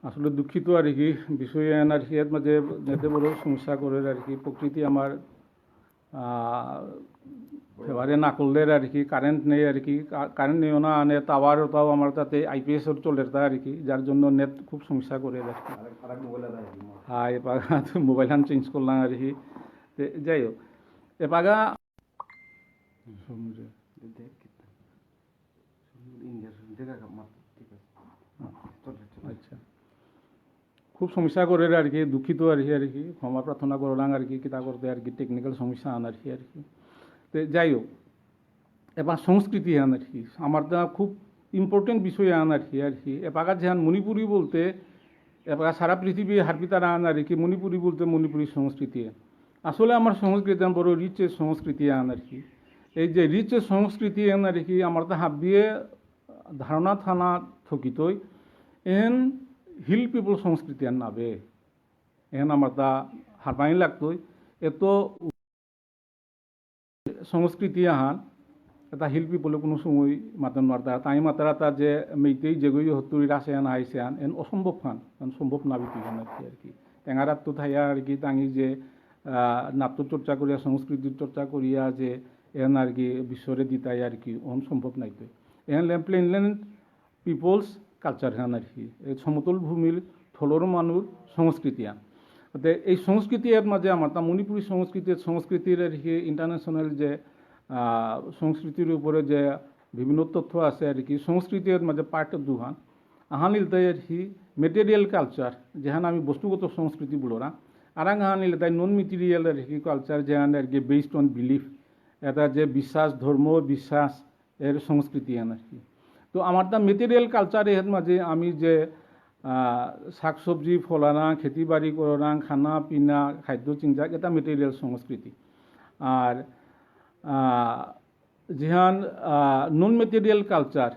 আসলে দুঃখিত আর কি বিষয়ে আর কি এর মাঝে যেতে বড় সমস্যা করে আর কি প্রকৃতি আমার ফেভারে না করলে আর কি কারেন্ট নেই আর কি কারেন্ট নেই না আনে টাওয়ারটাও আমার তাতে আইপিএসের চলে তা আর কি যার জন্য নেট খুব সমস্যা করে আর কি হ্যাঁ এপাগা মোবাইল হান চেঞ্জ করলাম আর কি যাই হোক এপাগা আচ্ছা খুব সমস্যা করে আর কি দুঃখিত আর কি ক্ষমা প্রার্থনা করলাম আর কি কিতা করতে আর কি টেকনিক্যাল সমস্যা আন আর কি তো যাই হোক এবার সংস্কৃতি আন আর কি আমার তা খুব ইম্পর্টেন্ট বিষয় আন আর কি এপাগা যেহান মণিপুরি বলতে এপাগা সারা পৃথিবী হারপিতারা আন আর কি মণিপুরি বলতে মণিপুরি সংস্কৃতি আসলে আমার সংস্কৃতি বড় রিচের সংস্কৃতি আন আর কি এই যে রিচের সংস্কৃতি আন আর কি আমার তা হাত দিয়ে ধারণা থানা থকিতই এন হিল পিপল সংস্কৃতি আর নাবে এন আমার তা হারপানি লাগতই এত সংস্কৃতি আহান এটা হিল পিপলে কোনো সময় মাতন মারতা তাই মাতারা তা যে মেইতেই যেগুই হতুরি রাসে আন আইসে আন এন অসম্ভব খান সম্ভব নাবিতি খান আর কি টেঙারাত তো থাইয়া আর কি তাঙি যে নাট্য চর্চা করিয়া সংস্কৃতির চর্চা করিয়া যে এন আর কি বিশ্বরে দিতাই আর কি অন সম্ভব নাইতো এন প্লেনল্যান্ড পিপলস কালচার খান আর কি এই সমতল ভূমির থলর মানুষ সংস্কৃতি আন এই সংস্কৃতি এর মাঝে আমার তা মণিপুরী সংস্কৃতির আর কি ইন্টারন্যাশনাল যে সংস্কৃতির উপরে যে বিভিন্ন তথ্য আছে আর কি সংস্কৃতির মাঝে পার্ট দুহান আহানিল তাই আর কি মেটেরিয়াল কালচার যেহান আমি বস্তুগত সংস্কৃতি বলো না আর আহানিল তাই নন মেটেরিয়াল আর কি কালচার যেহান আর কি বেসড অন বিলিফ এটা যে বিশ্বাস ধর্ম বিশ্বাস এর সংস্কৃতি আন আর কি তো আমার তা মেটেরিয়াল কালচার এর মাঝে আমি যে শাকসবজি ফলানা খেতি বাড়ি করা খানা পিনা খাদ্য চিন্তা এটা মেটেরিয়াল সংস্কৃতি আর যেহান নন মেটেরিয়াল কালচার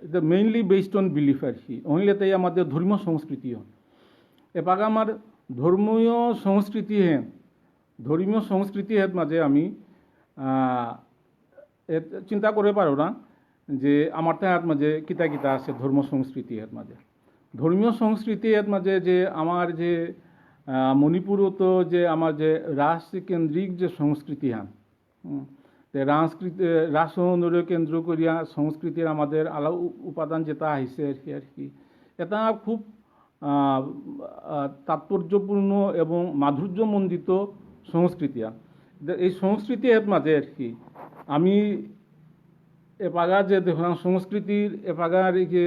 এটা মেইনলি বেসড অন বিলিফ আর কি অনলি তাই আমাদের ধর্মীয় সংস্কৃতি হন এপাক আমার ধর্মীয় সংস্কৃতি হের মাঝে আমি চিন্তা করে পারো না যে আমার তাহার মাঝে কিতা কিতা আছে ধর্ম সংস্কৃতি এর মাঝে ধর্মীয় সংস্কৃতি এর মাঝে যে আমার যে মণিপুরত যে আমার যে রাসকেন্দ্রিক যে সংস্কৃতি হান রাস কেন্দ্র করিয়া সংস্কৃতির আমাদের আলাদা উপাদান যেটা আহিছে আর কি এটা খুব তাৎপর্যপূর্ণ এবং মাধুর্যমণ্ডিত সংস্কৃতি এই সংস্কৃতি এর মাঝে আর কি আমি এপাগা যে দেখলাম সংস্কৃতির এপাগার যে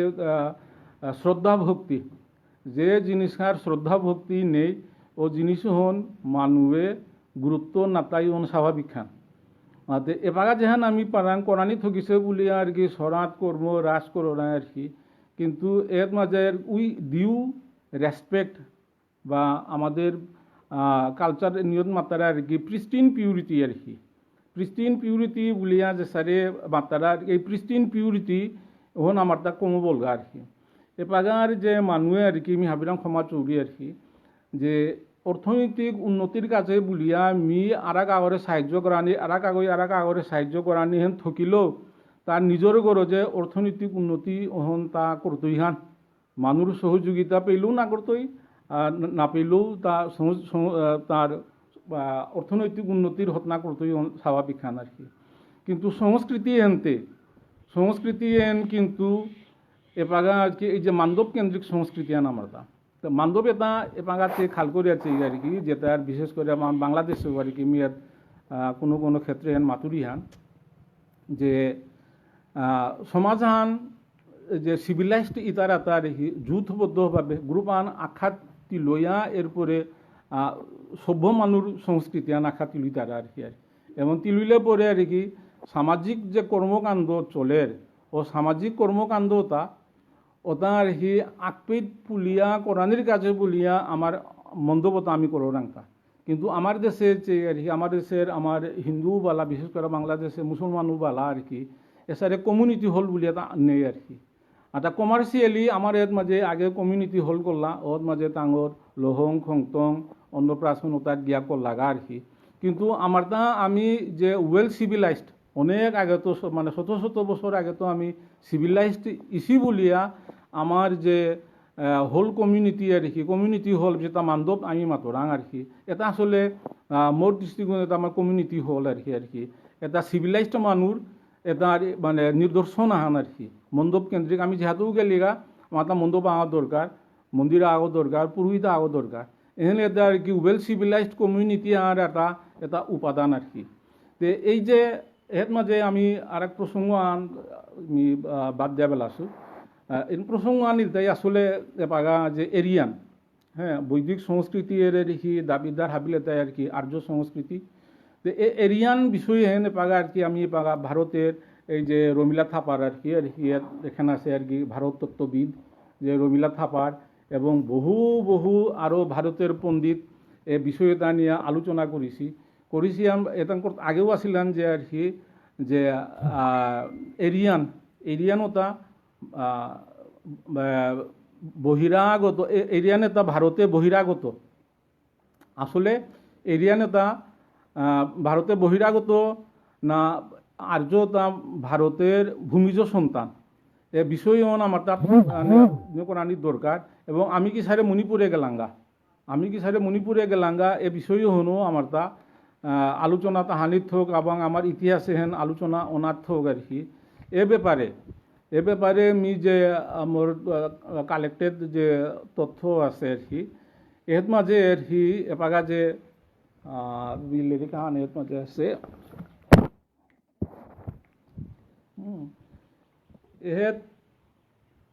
শ্রদ্ধা ভক্তি যে জিনিসকার শ্রদ্ধা ভক্তি নেই ও জিনিস হন মানুষে গুরুত্ব নাতাই হন স্বাভাবিক খান এপাগা যেহান আমি পারাং করানি থকিছে বলি আর কি সরাত কর্ম রাস করো না আর কি কিন্তু এর মাঝে উই ডিউ রেসপেক্ট বা আমাদের কালচার নিয়ত মাত্রা আর কি প্রিস্টিন পিউরিটি আর কি প্রিস্টিন পিউরিটি বলিয়া যে সারে মাত্রা এই প্রিস্টিন পিউরিটি হন আমার তা কম বলগা আর কি এপাগার যে মানুষে আর কি আমি হাবিরাম ক্ষমা চৌরি আর কি যে অর্থনৈতিক উন্নতির কাছে বলিয়া মি আরাক আগরে সাহায্য করানি আরাক আগরে সাহায্য করানি হেন থকিলেও তার নিজের গরজে অর্থনৈতিক উন্নতি হন তা করতই হান মানুষ সহযোগিতা পেলেও না করতই না পেলেও তার অর্থনৈতিক উন্নতির হতনা করতই স্বাভাবিক খান আর কি কিন্তু সংস্কৃতি এন কিন্তু এপাগা আজকে এই যে মান্ডব কেন্দ্রিক সংস্কৃতি আন আমার তা তো মান্ডব এটা এপাগাতে খাল করে আছে আর কি যেটা বিশেষ করে বাংলাদেশে আর কি মেয়ের কোনো ক্ষেত্রে হেন মাতুরি হান যে সমাজ হান যে সিভিলাইজড ইতার আর কি যৌথবদ্ধভাবে গ্রুপ আন আখাতি লইয়া এরপরে সভ্য মানুষ সংস্কৃতি আন আখাতি লই তারা আর কি এবং তিলুইলে পরে আর কি সামাজিক যে কর্মকাণ্ড চলের ও সামাজিক কর্মকাণ্ডতা ওটা আর কি আকপিত পুলিয়া কোরআনের কাছে বলিয়া আমার মন্তব্যতা আমি করো রাঙ্কা কিন্তু আমার দেশে যে আর কি আমার দেশের আমার হিন্দু বালা বিশেষ করে বাংলাদেশে মুসলমানও বালা আর কি এসারে কমিউনিটি হল বলিয়া তা নেই আর কি এটা কমার্শিয়ালি আমার এর মাঝে আগে কমিউনিটি হল করলা ওর মাঝে তাঙ্গর লোহং খংতং অন্নপ্রাশন ওটার গিয়া করলাগা আর কি কিন্তু আমার তা আমি যে ওয়েল সিভিলাইজড অনেক আগে তো মানে শত শত বছর আগে তো আমি সিভিলাইজড ইসি বলিয়া আমার যে হোল কমিউনিটি আর কি কমিউনিটি হল যেটা মান্দব আমি মাতরাং আর কি এটা আসলে মোর দৃষ্টিকোণ এটা আমার কমিউনিটি হল আর কি এটা সিভিলাইজড মানুষ এটা মানে নিদর্শন আহান আর কি মণ্ডপ কেন্দ্রিক আমি যেহেতু গেলিগা আমার এটা মণ্ডপ আওয়ার দরকার মন্দির আগো দরকার পুরোহিত আগো দরকার এখানে এটা আর কি ওয়েল সিভিলাইজড কমিউনিটি আর এটা উপাদান আর কি তে এই যে এর মাঝে আমি আর এক প্রসঙ্গ আমি বাদ দিয়া বেলাছো এই প্রসঙ্গ আনিতাই আসলে এপাগা যে এরিয়ান হ্যাঁ বৈদিক সংস্কৃতি এর দেখি দাবিদার হাবিলে তাই আর কি আর্য সংস্কৃতি তো এরিয়ান বিষয়ে হেন এপাগা আর কি আমি এপাগা ভারতের এই যে রমিলা থাপার আর কি এখানে আছে আর কি ভারত তত্ত্ববিদ যে রমিলা থাপার এবং বহু আরও ভারতের পণ্ডিত এ বিষয়টা নিয়ে আলোচনা করেছি এটা আগেও আসিলাম যে আর কি যে এরিয়ানতা বহিরাগত এরিয়ান এটা ভারতে বহিরাগত আসলে এরিয়ান এটা ভারতে বহিরাগত না আর্যতা ভারতের ভূমিজ সন্তান এ বিষয় আমার তার করানির দরকার এবং আমি কি সারে মণিপুরে গেলাঙ্গা এ বিষয় হনো আমার তা আলোচনা তাহানির থোক এবং আমার ইতিহাসে হেন আলোচনা অনার থোক আর কি এ ব্যাপারে আমি যে আমার কালেক্টেড যে তথ্য আছে আর কি এর মাঝে আর কি এপাগা যে কাহানি এর মাঝে আছে এহেত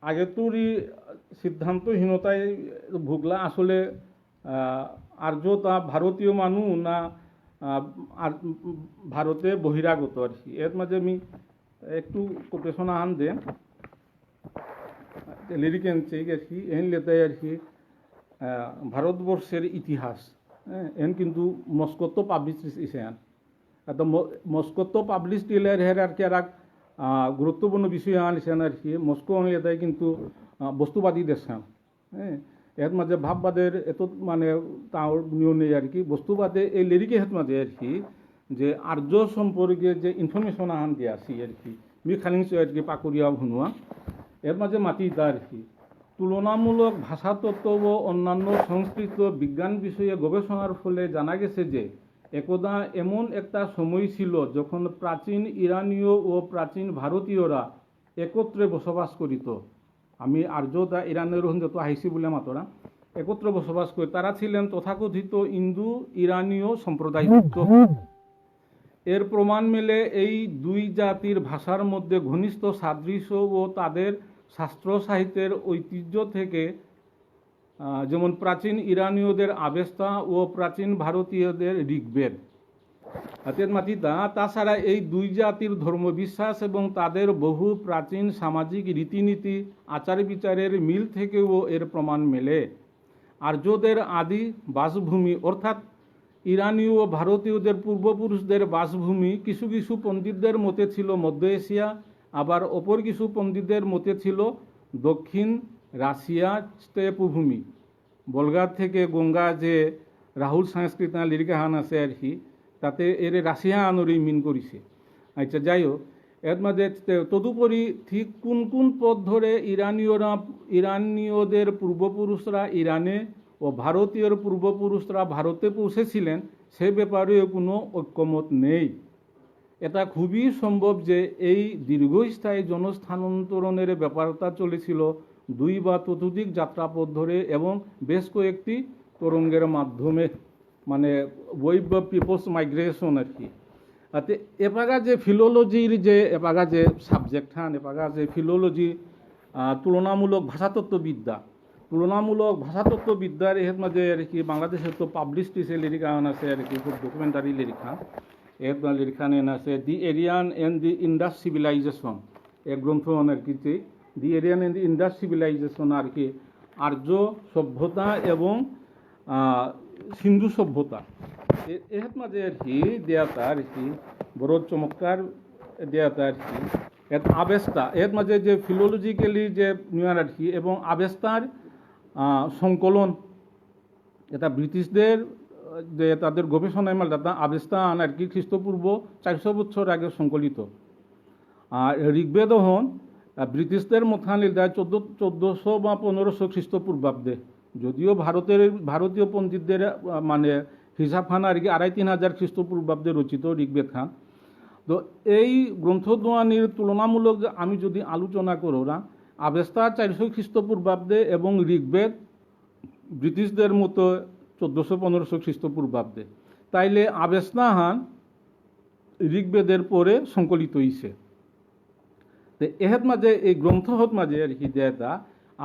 আগে তোরই সিদ্ধান্তহীনতায় ভুগলা আসলে আর্যতা ভারতীয় মানুষ না ভারতে বহিরাগত আর কি এর মাঝে আমি একটু কোটেশন আন দে লিরিকেন চেক আর কি এন লেতাই আর কি ভারতবর্ষের ইতিহাস এন কিন্তু মস্কোতো পাবলিশ ইসেন তো মস্কোতো পাবলিশ দিলের হের আর কি আর গুরুত্বপূর্ণ বিষয় আনিছেন আর কি মস্কো এটাই কিন্তু বস্তুবাদী দেশান হ্যাঁ এর মাঝে ভাববাদের এত মানে তাঁর নিয়ম নেই আর কি বস্তুবাদে এই লিরিকে হেত মাঝে আর কি যে আর্য সম্পর্কে যে ইনফরমেশন আহান দিয়ে আসি আর কি মি খালিংস আর কি পাকুরিয়া ভুনুয়া এর মাঝে মাটি আর কি তুলনামূলক ভাষাতত্ত্ব ও অন্যান্য সংস্কৃত বিজ্ঞান বিষয়ে গবেষণার ফলে জানা গেছে যে একদা এমন একটা সময় ছিল যখন প্রাচীন ইরানীয় ও প্রাচীন ভারতীয়রা একত্রে বসবাস করিত আমি আর্যতা ইরানের যত আইসি বলে মাতরা একত্রে বসবাস করে তারা ছিলেন তথাকথিত ইন্দো ইরানীয় সম্প্রদায়ভুক্ত এর প্রমাণ মেলে এই দুই জাতির ভাষার মধ্যে ঘনিষ্ঠ সাদৃশ্য ও তাদের শাস্ত্র সাহিত্যের ঐতিহ্য থেকে যেমন প্রাচীন ইরানীয়দের আবেস্তা ও প্রাচীন ভারতীয়দের ঋগ্বেদ হাতের মাটিতা তাছাড়া এই দুই জাতির ধর্মবিশ্বাস এবং তাদের বহু প্রাচীন সামাজিক রীতিনীতি আচার বিচারের মিল থেকেও এর প্রমাণ মেলে আর্যদের আদি বাসভূমি অর্থাৎ ইরানীয় ও ভারতীয়দের পূর্বপুরুষদের বাসভূমি কিছু কিছু পণ্ডিতদের মতে ছিল মধ্য এশিয়া আবার অপর কিছু পণ্ডিতদের মতে ছিল দক্ষিণ রাশিয়া স্টেপভূমি বলগার থেকে গঙ্গা যে রাহুল সংস্কৃত লিরিকাহান আছে আর কি তাতে এর রাশিয়া আনরই মিন করেছে আচ্ছা যাই হোক এর মাঝে তদুপরি ঠিক কোন পথ ধরে ইরানীয়দের পূর্বপুরুষরা ইরানে ও ভারতীয়র পূর্বপুরুষরা ভারতে পৌঁছেছিলেন সে ব্যাপারেও কোনো ঐক্যমত নেই এটা খুবই সম্ভব যে এই দীর্ঘস্থায়ী জনস্থানান্তরণের ব্যাপারটা চলেছিল দুই বা ততোধিক যাত্রাপথ ধরে এবং বেশ কয়েকটি তরঙ্গের মাধ্যমে মানে ওয়েভ অফ পিপলস মাইগ্রেশন আর কি এপাগা যে ফিলোলজির যে এপাগা যে সাবজেক্ট হ্যাঁ এপাগা যে ফিলোলজি তুলনামূলক ভাষাতত্ত্ববিদ্যার এর মাঝে আর কি বাংলাদেশের তো পাবলিশড সে লিরিকান আছে আর কি খুব ডকুমেন্টারি লিরিকা এর লিরিখান এন আছে দি এরিয়ান এন্ড দি ইন্ডাস সিভিলাইজেশন এক গ্রন্থ আর কি দি এরিয়ান এন্ড দি ইন্ডাস সিভিলাইজেশন আর কি আর্য সভ্যতা এবং সিন্ধু সভ্যতা এর মাঝে আর কি দেয়াতা আর কি বড় চমৎকার দেয়াতা আর কি আবেস্তা এর মাঝে যে ফিলোলজিক্যালি যে নিয়ার আর কি এবং আবেস্তার সংকলন এটা ব্রিটিশদের যে তাদের গবেষণায় মাল দাদা আবেস্তা আর কি খ্রিস্টপূর্ব 400 বছর আগে সংকলিত আর ঋগ্বেদ হন ব্রিটিশদের মথান লিদায় 1400 বা 1500 খ্রিস্টপূর্বাব্দে, যদিও ভারতীয় পণ্ডিতদের মানে হিসাব খান আর কি 2500 খ্রিস্টপূর্বাব্দে রচিত ঋগ্বেদ খান। তো এই গ্রন্থদোয়ানির তুলনামূলক আমি যদি আলোচনা করো না, আবেস্তা 400 খ্রিস্টপূর্বাব্দে এবং ঋগ্বেদ ব্রিটিশদের মতো 1400-1500 খ্রিস্টপূর্বাব্দে, তাইলে আবেস্তা হান ঋগ্বেদের পরে সংকলিত হয়েছে। তো এহের মাঝে এই গ্রন্থহত মাঝে আর কি যেটা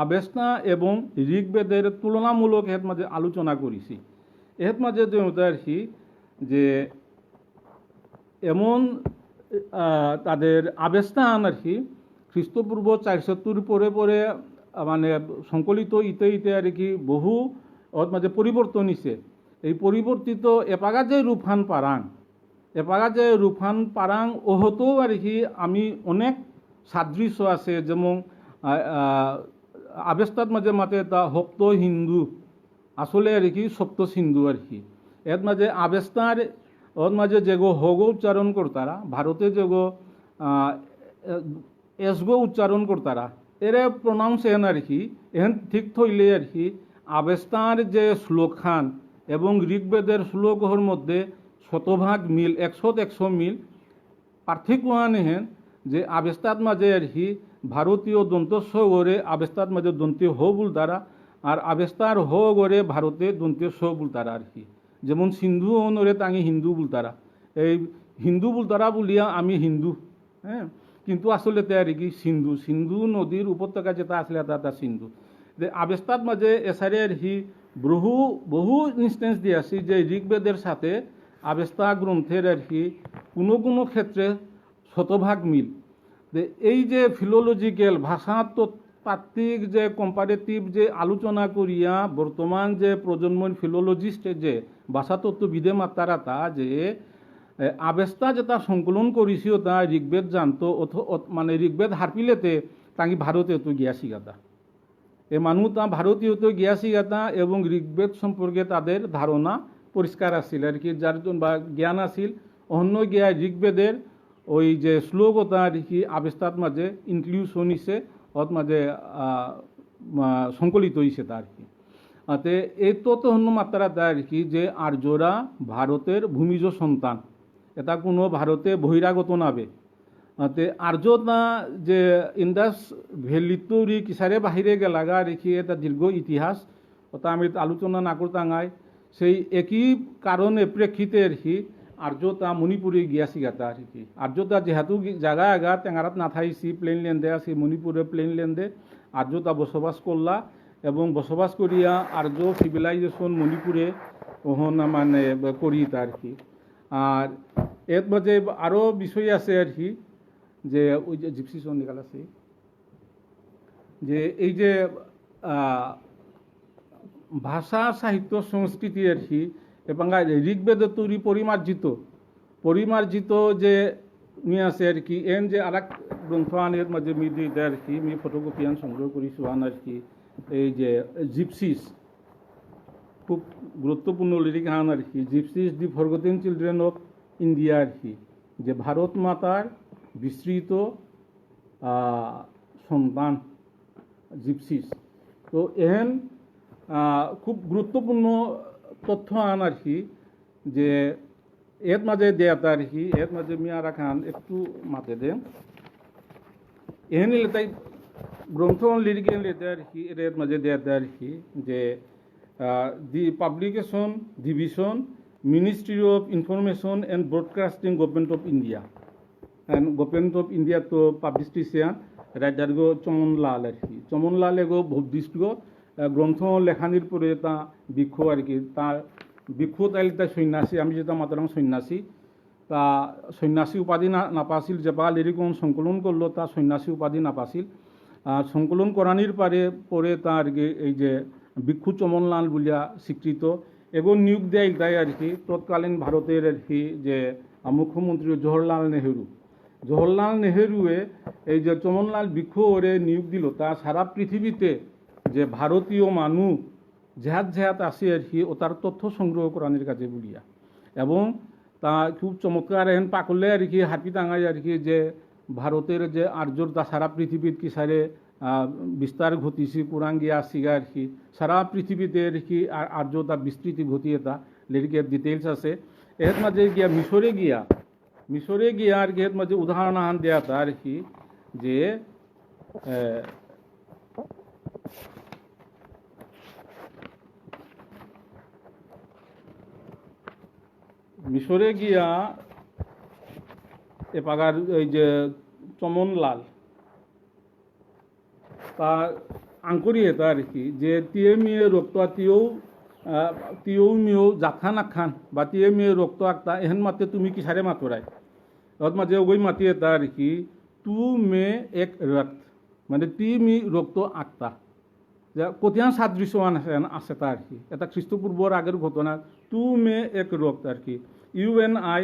আবেস্তা এবং ঋগ্বেদের তুলনামূলক এহের মাঝে আলোচনা করেছি। এহের মাঝে যেটা আর কি যে এমন তাদের আবেস্তা আন আর কি খ্রিস্টপূর্ব 470 পরে পরে মানে সংকলিত ইতে আর কি বহু ওর মাঝে পরিবর্তন হয়েছে। এই পরিবর্তিত এপাগা যে রূপহান পারাং ওহতো আর কি আমি অনেক সাদৃশ্য আছে, যেমন আবেস্তার মাঝে মাতে তা হপ্ত হিন্দু আসলে আর কি সপ্ত সিন্ধু আর কি। এর মাঝে আবেস্তার ওর মাঝে যেগো হগো উচ্চারণ করতারা, ভারতে যেগো এসগো উচ্চারণ করতারা, এরে প্রনাউন্স এন আর কি এহেন ঠিক থইলে আর কি আবেস্তার যে শ্লোক খান এবং ঋগ্বেদের শ্লোকহর মধ্যে শতভাগ মিল, 100 মিল। পার্থক্য আনেহেন যে আবেস্তার মাঝে আর কি ভারতীয় দন্তস্ব গড়ে আবেস্তার মাঝে দন্তীয় হ বুল তারা, আর আবেস্তার হ গড়ে ভারতে দন্তীয় স বুল তারা আর কি। যেমন সিন্ধু অনরে তাঙি হিন্দু বুল তারা, এই হিন্দু বুল তারা বলিয়া আমি হিন্দু, হ্যাঁ, কিন্তু আসলে তে আর কি সিন্ধু নদীর উপত্যকা যেটা আসলে তা সিন্ধু। যে আবেস্তার মাঝে এসারে আর কি বহু ইনস্টেন্স দিয়ে আসি যে ঋগ্বেদের সাথে আবেস্তা গ্রন্থের আর কি কোনো ক্ষেত্রে শতভাগ মিল। যে এই যে ফিলোলজিক্যাল ভাষাতাত্ত্বিক যে কম্পারেটিভ যে আলোচনা করিয়া বর্তমান যে প্রজন্মের ফিলোলজিস্ট যে ভাষাতত্ত্ববিদে মাতারা তা যে আবেস্তা যেটা সংকলন করেছিও তা ঋগ্বেদ জানতো, মানে ঋগ্বেদ হারপিলেতে তাঁকি ভারতে তো গিয়াছি গাতা, এ মানুষ তা ভারতীয় তো গিয়াছি গাতা এবং ঋগ্বেদ সম্পর্কে তাদের ধারণা পরিষ্কার আসছিল আর কি, যার জন্য বা জ্ঞান আসিল। অন্য গিয়া ঋগ্বেদের ওই যে শ্লোকতা আর কি আবেস্তার মাঝে ইনক্লুশন হয়েছে, ওর মাঝে সংকলিত হয়েছে তা আর কি। তে এই তত অন্য মাত্রা তা আর কি যে আর্যরা ভারতের ভূমিজ সন্তান, এটা কোনো ভারতে বহিরাগত নাবে। তে আর্যতা যে ইন্দাস ভ্যালিতরি কিসারে বাহিরে গেলাগা রেখে এটা দীর্ঘ ইতিহাস, ওটা আমি আলোচনা না করতাঙাই। সেই একই কারণে প্রেক্ষিতে আর কি আর্যতা মণিপুরে গিয়াছি গাতা আর কি। আর্যতা যেহেতু জায়গা আগা টেঙারাত না থাইছি প্লেন ল্যান্ডে আছে, মণিপুরে প্লেন ল্যান্ডে আর্যতা বসবাস করলা এবং বসবাস করিয়া আর্য সিভিলাইজেশন মণিপুরে ওহন মানে করি তা আর কি। আর এর মাঝে আরও বিষয় আছে আর কি যে ওই যে জিপসি সন নিকাল আছে যে এই যে ভাষা সাহিত্য সংস্কৃতি আর কি এবং ঋগ্বেদ তৈরি পরিমার্জিত যে নিয়ে আছে আর কি। এন যে আর এক গ্রন্থ আনের মাঝে মিদি আর কি মি ফটোকপি আন সংগ্রহ করেছি আন আর কি, এই যে জিপসিস খুব গুরুত্বপূর্ণ লিরিক আন আর কি, gypsies the forgotten children of India আর কি, যে ভারত মাতার বিস্তৃত সন্তান জিপসিস। তো এহেন খুব গুরুত্বপূর্ণ তথ্য আন আর কি যে এর মাঝে দেয়া আর কি, এর মাঝে মিয়ারা খান একটু মাতে দেন এহেন তাই গ্রন্থ লিরিকেন লেতে আর কি এর মাঝে দেয়া আর কি যে the publication division ministry of information and broadcasting government of India, and government of India তো পাবলিস্টিশিয়ান রাইটার গো চমনলাল আর কি। চমনলাল এগো ভবিষ্ঠ গ্রন্থ লেখানির পরে তা বৃক্ষ আর কি, তার বৃক্ষ তাইলে তাই সন্ন্যাসী, আমি যেটা মাতারাম সন্ন্যাসী, তা সন্ন্যাসী উপাধি না পাছিল, যেপা লিরিকন সংকলন করলো তা সন্ন্যাসী উপাধি না পাছিল। সংকলন করানির পরে তার এই যে ভিক্ষু চমনলাল বলিয়া স্বীকৃত এবং নিয়োগ দেয় তাই আর কি তৎকালীন ভারতের আর কি যে মুখ্যমন্ত্রী জওহরলাল নেহেরুয়ে এই যে চমনলাল ভিক্ষু ওরে নিয়োগ দিল, তা সারা পৃথিবীতে যে ভারতীয় মানুষ জেহাত আসে আর কি ও তার তথ্য সংগ্রহ করানির কাছে বলিয়া, এবং তা খুব চমৎকার এহেন পাকলে আর কি হাতি টাঙাই আর কি যে ভারতের যে আর্যতা সারা পৃথিবীত কি সারে বিস্তার ঘটিছে কোরআন গিয়া আসিগা আর কি সারা পৃথিবীতে আর কি আর্যতা বিস্তৃতি ঘটি এটা লেরিকের ডিটেলস আছে এর মাঝে গিয়া মিশরে গিয়া আর কি এর মাঝে উদাহরণ আন দেয়া তা আর কি যে মিশরে গিয়া এপাগার ওই যে চমনলাল তা আঙ্করি এটা আর কি যে তিয়ে মিয়ে রক্ত তিও মিও জাখান আখান বা তিয়ে মিয়ে রক্ত আঁকতা এহেন মাতে তুমি কি সারে মাতরায় ওর মাঝে ওই মাতি এটা আর কি তু মে এক রক্ত মানে তি মি রক্ত আঁকতা যা কোথায় সাদৃশ্যমান আছে তা আর কি এটা খ্রিস্টপূর্বর আগের ঘটনা তু মে এক রক্ত আর কি you and I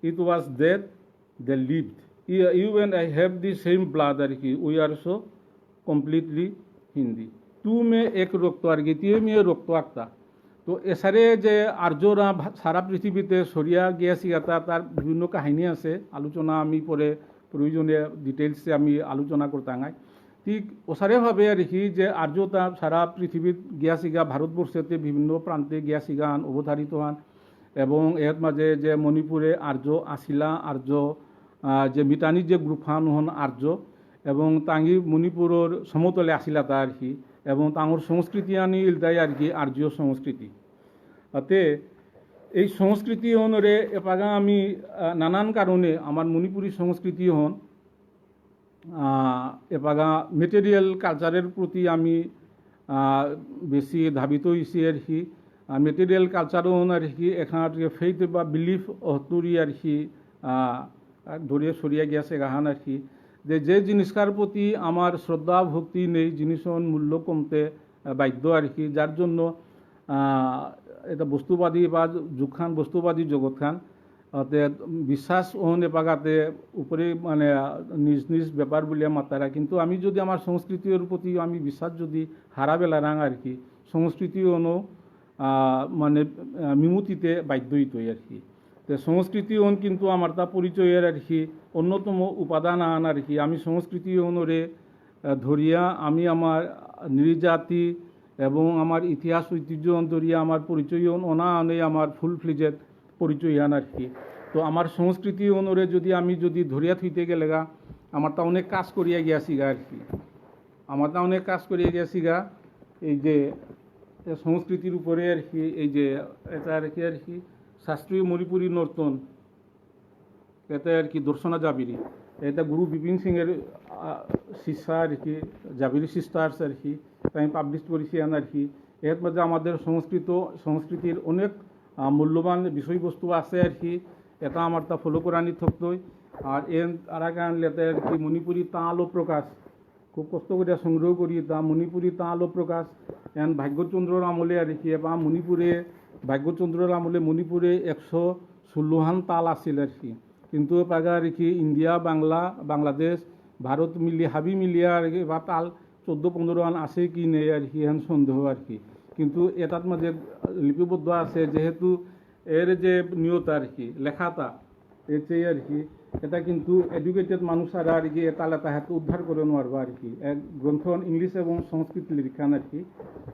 it was dead they lived you and I have the same blood আর কি we are so completely Hindi তু মে এক রক্ত আর কি তিয়ে মেয়ে রক্ত আঁকতা তো এসারে যে আর্যরা সারা পৃথিবীতে সরিয়া গিয়াছি এটা তার বিভিন্ন কাহিনী আছে আলোচনা আমি পরে প্রয়োজনে ডিটেলসে আমি আলোচনা করতাঙাই ঠিক ওসারেভাবে আর কি যে আর্যতা সারা পৃথিবীত গিয়াছিগা ভারতবর্ষেতে বিভিন্ন প্রান্তে গিয়াছিগা অবধারিত হন এবং এর মাঝে যে মণিপুরে আর্য আসিলা আর্য যে মিটানির যে গ্রুপ হান হন আর্য এবং তাঙ্গি মণিপুরের সমতলে আসিলা তা আর কি এবং তাঙ্গর সংস্কৃতি আনি ইলতাই আর কি আর্য সংস্কৃতি তাতে এই সংস্কৃতি হনরে এপাগা আমি নানান কারণে আমার মণিপুরী সংস্কৃতি হন এপাগা মেটেরিয়াল কালচারের প্রতি আমি বেশি ধাবিত হয়েছি আর কি মেটেরিয়াল কালচারও হন আর কি এখান ফেইথ বা বিলিফ অহতুরি আর কি ধরিয়ে সরিয়া গিয়েছে গাহান আর কি যে জিনিসকার প্রতি আমার শ্রদ্ধা ভক্তি নেই জিনিসের মূল্য কমতে বাধ্য আর কি যার জন্য এটা বস্তুবাদী বা যুগখান বস্তুবাদী জগৎখান বিশ্বাস ওহনে পাগাতে উপরে মানে নিজ নিজ ব্যাপার বলিয়া মাতারা কিন্তু আমি যদি আমার সংস্কৃতির প্রতি আমি বিশ্বাস যদি হারাবেলা রাং আর কি সংস্কৃতি অনু মানে মিমুতিতে বাধ্য হইতই আর কি তো সংস্কৃতি ওন কিন্তু আমার তা পরিচয়ের আর কি অন্যতম উপাদান আন আর কি আমি সংস্কৃতি অনুরে ধরিয়া আমি আমার নৃজাতি এবং আমার ইতিহাস ঐতিহ্য ধরিয়া আমার পরিচয় অনা আনে আমার ফুল ফ্লিজের পরিচয় আন আর কি তো আমার সংস্কৃতি অনুরে আমি যদি ধরিয়া থইতে গেলেগা আমার তা অনেক কাজ করিয়া গিয়াছিগা আর কি আমার তা অনেক কাজ করিয়া গিয়াছিগা এই যে সংস্কৃতির উপরে আর কি এই যে এটা আর কি শাস্ত্রীয় মণিপুরী নর্তন এটা আর কি দর্শনা জাবিরি এটা গুরু বিপিন সিংয়ের শিষ্যা আর কি জাবিরি সিস্টার্স আর কি আমি পাবলিশ করেছি আর কি এর মধ্যে আমাদের সংস্কৃতির অনেক মূল্যবান বিষয়বস্তু আছে আর কি এটা আমার তা ফলো করানি থাকতই আর আর আগে আনলে আর কি মণিপুরী তাঁলো প্রকাশ খুব কষ্ট করে সংগ্রহ করি তা মণিপুরী তাঁলো প্রকাশ এন ভাগ্যচন্দ্রর আমলে আর কি বা মণিপুরে ভাগ্যচন্দ্রর আমলে মণিপুরে 116হান তাল আছিল আর কি কিন্তু পাগা আর কি ইন্ডিয়া বাংলাদেশ ভারত মিলিয়ে হাবি মিলিয়ে আর কি বা তাল 14-15 আছে কি নেই আর কি এখন সন্দেহ আর কি কিন্তু এটার মাঝে লিপিবদ্ধ আছে যেহেতু এর যে নিয়ত আর কি লেখাটা এর চেয়ে আর কি এটা কিন্তু এডুকেটেড মানুষ আর কি এটা লেখা হাতে উদ্ধার করে নোয়ারবা আর কি এক গ্রন্থ ইংলিশ এবং সংস্কৃত লিখান আর কি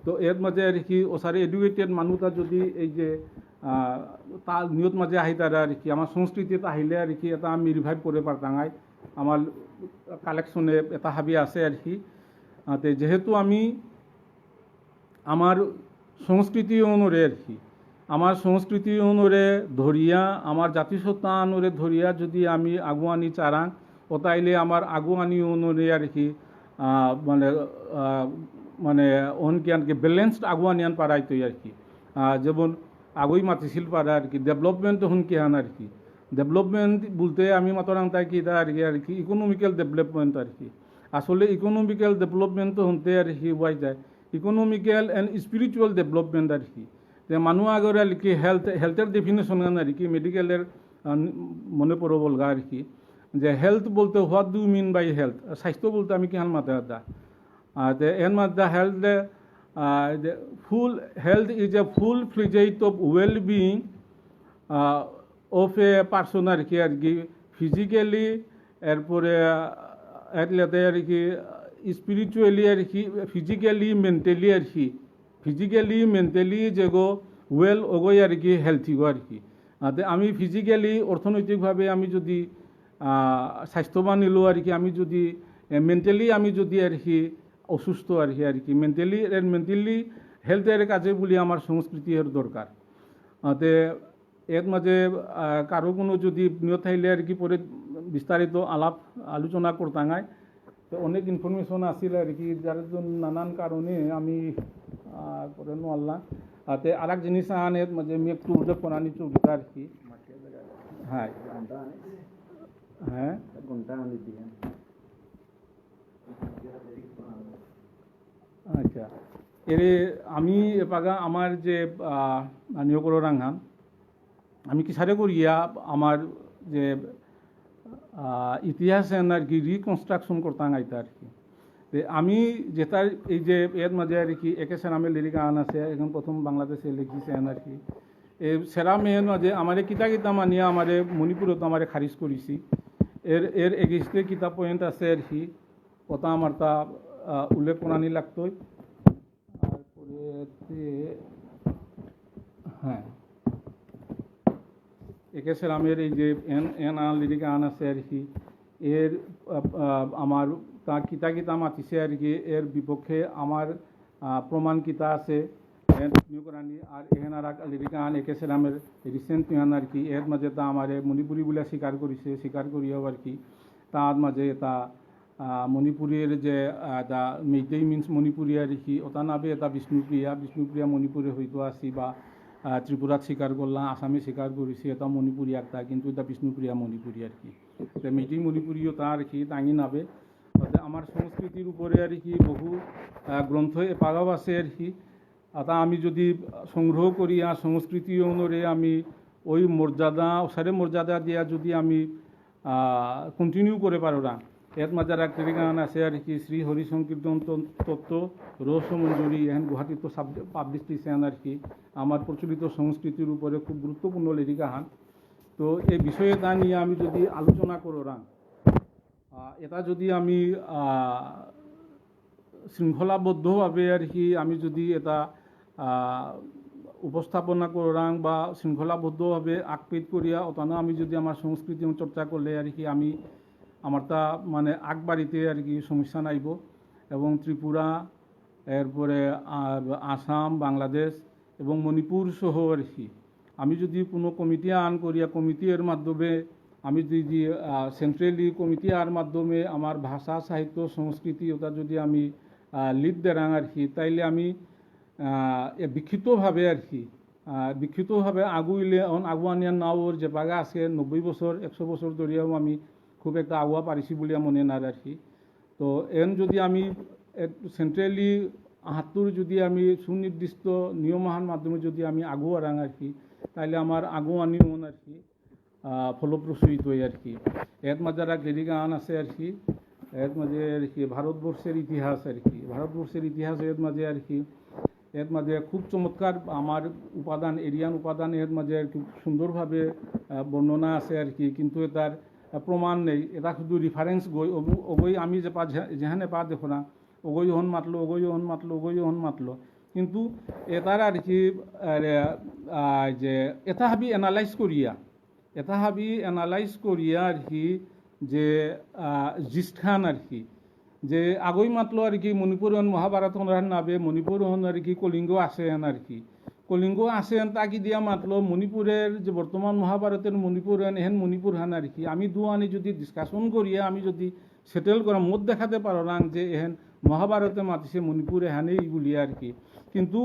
তো এর মাঝে আর কি ওসারে এডুকেটেড মানুষটা যদি এই যে তার নিয়ত মাঝে আহি তারা আর কি আমার সংস্কৃতিতে আহিলে আর কি এটা আমি রিভাইভ করে পারতাঙাই আমার কালেকশনে এটা হাবি আছে আর কি যেহেতু আমি আমার সংস্কৃতি অনুরে আর কি আমার সংস্কৃতি অনুরে ধরিয়া আমার জাতিসত্তা অনুরে ধরিয়া যদি আমি আগুয়ানি চারাং ওতাইলে আমার আগুয়ানি অনুরে আর কি মানে মানে অনকে আনকে ব্যালেন্সড আগুয়ানিয়ান পারাইতই আর কি যেমন আগুই মাতিছিল পারা আর কি ডেভেলপমেন্ট হুনকে আন আর কি ডেভেলপমেন্ট বলতে আমি মাতরাং তাই কি আর কি ইকোনমিক্যাল ডেভেলপমেন্ট আর কি আসলে ইকোনমিক্যাল ডেভেলপমেন্ট হতে আর কি হয়ে যায় ইকোনমিক্যাল অ্যান্ড স্পিরিচুয়াল ডেভেলপমেন্ট আর কি যে মানুষ আগরে আর কি হেলথের ডেফিনেশন আর কি মেডিকেলের মনে পড়ো বলগা আর কি যে হেলথ বলতে what do mean by health স্বাস্থ্য বলতে আমি কি হান মাতে দা এন মাদ্দা health full health is a full ফ্লিজেট of wellbeing of a person আর কি ফিজিক্যালি এরপরে এতলাতে আর কি স্পিরিচুয়ালি আর কি ফিজিক্যালি মেন্টালি আর কি ফিজিক্যালি মেন্টালি যেগো ওয়েল ওগোই আর কি হেলথি গো আর কি আমি ফিজিক্যালি অর্থনৈতিকভাবে আমি যদি স্বাস্থ্যবান নিলো আর কি আমি যদি মেন্টালি আমি যদি আর কি অসুস্থ আর কি মেন্টালি হেলথের কাজে বলি আমার সংস্কৃতির দরকার এর মাঝে কারো কোনো যদি নিয়ত থাইলে আর কি পরে বিস্তারিত আলোচনা করতাঙায় তো অনেক ইনফরমেশন আসছিল আর কি যার জন্য নানান কারণে আমি করে নোয়াল্লা আর এক জিনিস আন এর মাঝে আমি একটু উল্লেখ করানি চৌকিটা আর কি হ্যাঁ হ্যাঁ আচ্ছা এরে আমি এপাগা আমার যে নিয়োগর রাঙান আমি কি সারে করিয়া আমার যে ইতিহাস আর কি রিকনস্ট্রাকশন করতাম আইতা আর কি আমি যেটার এই যে এর মাঝে আর কি একে সেরামের লিরিকা আন আছে এখন প্রথম বাংলাদেশে লিখিছেন আর কি এই সেরামের মাঝে আমার কিতা মানিয়া আমার মণিপুরত আমার খারিজ করেছি এর এগেইস্টে কিতা পয়েন্ট আছে আর কি কথা আমার তা উল্লেখ করানি লাগতোই তারপরে হ্যাঁ একে সেরামের এই যে এন লিরিকা আন আছে আর কি এর আমার তা কিতা মাতিছে আর কি এর বিপক্ষে আমার প্রমাণ কিতা আছে করানি আর এহেন আর লিরিকা আন একে সেরামের রিসেন্ট আন আর কি এর মাঝে তা আমার মণিপুরি বলে স্বীকার করিও আর কি তার মাঝে তা মণিপুরের যে দা মেইটেই মিন্স মণিপুরি আর কি ওটা নাবে এটা বিষ্ণুপ্রিয়া মণিপুরে হয়তো আসি বা ত্রিপুরাত স্বীকার করলাম আসামে স্বীকার করেছি এটা মণিপুরি একটা কিন্তু এটা বিষ্ণুপ্রিয়া মণিপুরি আর কি মেইটেই মণিপুরিও তা আর কি টাঙি নাবে আমার সংস্কৃতির উপরে আর কি বহু গ্রন্থ পাগাও আছে আর কি তা আমি যদি সংগ্রহ করি আর সংস্কৃতি অনুরে আমি ওই মর্যাদা দিয়া যদি আমি কন্টিনিউ করে পারো না এর মাঝে একটা গান আছে আর কি শ্রী হরি সংকীর্তন তত্ত্ব রস মঞ্জুরি এখন গুয়াহাটি তো পাবলিশ দিয়েছেন আর কি আমার প্রচলিত সংস্কৃতির উপরে খুব গুরুত্বপূর্ণ লিরিকা হান তো এই বিষয়ে তা নিয়ে আমি যদি আলোচনা করো রাং এটা যদি আমি শৃঙ্খলাবদ্ধভাবে আর কি আমি যদি এটা উপস্থাপনা করাং বা শৃঙ্খলাবদ্ধভাবে আকপিত করিয়া ওটানো আমি যদি আমার সংস্কৃতি চর্চা করলে আর কি আমি আমার তা মানে আগবাড়িতে আর কি সমস্যা নাইব এবং ত্রিপুরা এরপরে আসাম বাংলাদেশ এবং মণিপুর সহ আর কি আমি যদি কোনো কমিটি আন করিয়া কমিটির মাধ্যমে আমি যদি সেন্ট্রালি কমিটি আর মাধ্যমে আমার ভাষা সাহিত্য সংস্কৃতি ওটা যদি আমি লিড দেরাং আর কি তাইলে আমি বিক্ষিপ্তভাবে আর কি বিক্ষিপ্তভাবে আগুয়ানিয়ার নাওর যে বাগা আছে 90 বছর 100 বছর ধরিয়াও আমি খুব একটা আগুয়া পারিছি বলিয়া মনে না আর কি তো এন যদি আমি সেন্ট্রালি হাতুর যদি আমি সুনির্দিষ্ট নিয়মাহার মাধ্যমে যদি আমি আগুয়া রাং আর কি তাইলে আমার আগুয়ানি মন আর কি ফলপ্রসূ হই আর কি এর মাঝে আর লিরিকা আন আছে আর কি এর মাঝে আর কি ভারতবর্ষের ইতিহাস আর কি ভারতবর্ষের ইতিহাস এর মাঝে আর কি এর মাঝে খুব চমৎকার আমার উপাদান এরিয়ান উপাদান এর মাঝে আর কি সুন্দরভাবে বর্ণনা আছে আর কি কিন্তু এটার প্রমাণ নেই এটা শুধু রিফারেন্স ওগই আমি যেখানে পা দেখো না ওগই হন মাতলো কিন্তু এটার আর কি যে এটা হাবি এনালাইজ করিয়া আর কি যে জিষ্ঠান আর কি যে আগই মাতলো আর কি মণিপুর হন মহাভারত হন নাবে মণিপুর হন আর কি কলিঙ্গ আছে আর কি কলিঙ্গ আছে তাকি দিয়া মাতলো মণিপুরের যে বর্তমান মহাভারতের মণিপুর হেন মণিপুর হান আর কি আমি দুয়ানি যদি ডিসকাশন করিয়া আমি যদি সেটেল করা মত দেখাতে পারো না যে এহেন মহাভারতে মাতিছে মণিপুরে হানেই বলি আর কি কিন্তু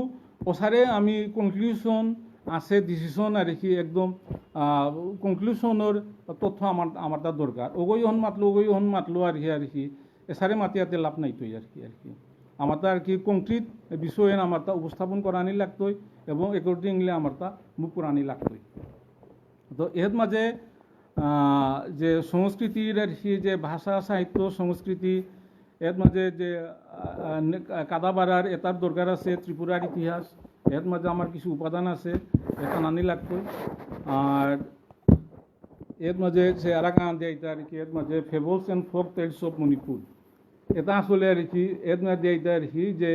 ওসারে আমি কনক্লুশন আছে ডিসিশন আর কি একদম কনক্লুশনের তথ্য আমার তার দরকার ওগই হন মাতলো আর কি এসারে মাতিয়াতে লাভ নাইতোই আর কি আমার তা আর কি কংক্রিট বিষয়ে আমার তা উপস্থাপন করানি লাগতোই এবং অ্যাকর্ডিংলি আমার তা মুখ করানি লাগতোই তো এর মাঝে যে সংস্কৃতির আর কি যে ভাষা সাহিত্য সংস্কৃতি এর মাঝে যে কাদাবাড়ার এটার দরকার আছে ত্রিপুরার ইতিহাস এর মাঝে আমার কিছু উপাদান আছে এটা নানি লাগতোই আর এর মাঝে সে আর গান দেয় আর কি, এর মাঝে fables and folk tales of Manipur. এটা আসলে আর কি এর মধ্যে দেয় আর কি যে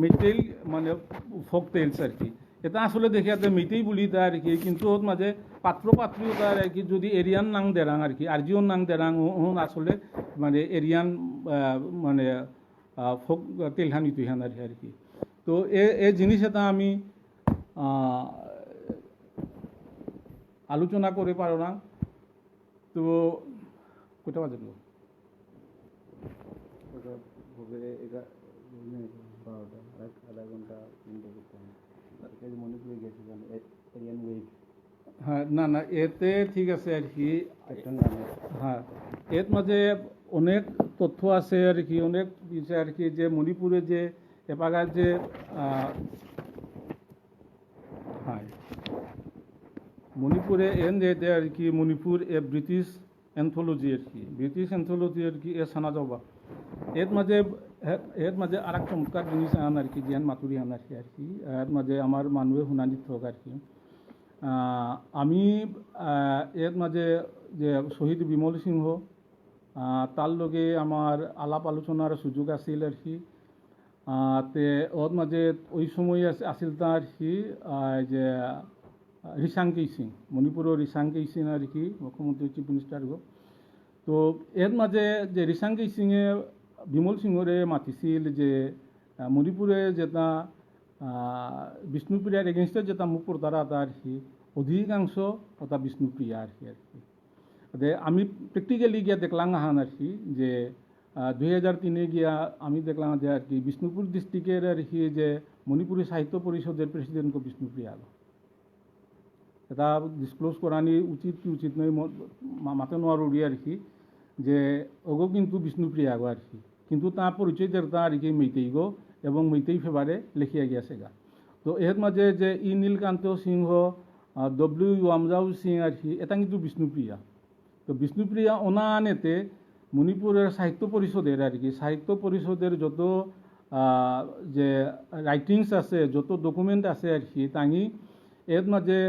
মেইটেই মানে ফোক টেলস আর কি। এটা আসলে দেখে এতে মেইটেই বলি তা আর কি, কিন্তু ওর মাঝে পাত্র পাত্রীও তার আর কি যদি এরিয়ান নাং দেরাং আর কি, আরজিও নাং দেরাং আসলে মানে এরিয়ান মানে ফোক তেলহানি তুইহান আর কি। তো এ জিনিস এটা আমি আলোচনা করে পারো না। তো কোথা বাজে আধা ঘন্টা মণিপুরে গেছিলাম এরিয়ান ওয়েভ। হ্যাঁ, না না এতে ঠিক আছে আর কি। হ্যাঁ, এর মাঝে অনেক তথ্য আছে আর কি, অনেক বিষয় আর কি, যে মণিপুরে যে এপাগার যে হ্যাঁ মণিপুরে এন যেতে আর কি, মণিপুর এ ব্রিটিশ অ্যান্থোলজি আর কি, ব্রিটিশ অ্যান্থোলজি আর কি এ সানা যাবা। এর মাঝে আর এক চমৎকার জিনিস আন আর কি, জ্ঞান মাতুরি আন আর কি, এর মাঝে আমার মানুষে শুনানি থাক আর কি। আমি এর মাঝে যে শহীদ বিমল সিংহ তার লগে আমার আলাপ আলোচনার সুযোগ আছিল আর কি। তে ওর মাঝে ওই সময় আছিল তার কি যে রিসাংকেই সিং, মণিপুরের রিসাংকেই সিং আর কি, মুখ্যমন্ত্রী চিফ মিনিস্টার গো। তো এর মাঝে যে রিসাংকেই সিংয়ে বিমল সিংহরে মাতিছিল যে মণিপুরে যেটা বিষ্ণুপ্রিয়ার এগেনস্টে যেটা মুখ পড়তারা আর কি, অধিকাংশ ওটা বিষ্ণুপ্রিয়া আর কি। আমি প্র্যাকটিক্যালি গিয়া দেখলাম হান আর কি, যে 2003 গিয়া আমি দেখলাম যে আর কি বিষ্ণুপুর ডিস্ট্রিক্টের আর কি যে মণিপুরী সাহিত্য পরিষদের প্রেসিডেন্ট বিষ্ণুপ্রিয়া। এটা ডিসক্লোজ করানি উচিত কি উচিত নয় মাতে নোয়ার উড়ি আর কি, যে ওগো কিন্তু বিষ্ণুপ্রিয়া গো আর কি, কিন্তু তার পরিচয় দেড়তা আর কি মেইতেই গো, এবং মেইতেই ফেবারে লেখিয়া গিয়াছে গা। তো এর মাঝে যে নীলকান্ত সিংহ, ডব্লিউ ওয়ামজাউ সিং আর কি, এটা কিন্তু বিষ্ণুপ্রিয়া। তো বিষ্ণুপ্রিয়া ওনা আনেতে মণিপুরের সাহিত্য পরিষদের আর কি, সাহিত্য পরিষদের যত যে রাইটিংস আছে, যত ডকুমেন্ট আছে আর কি, তাঙি এর মাঝে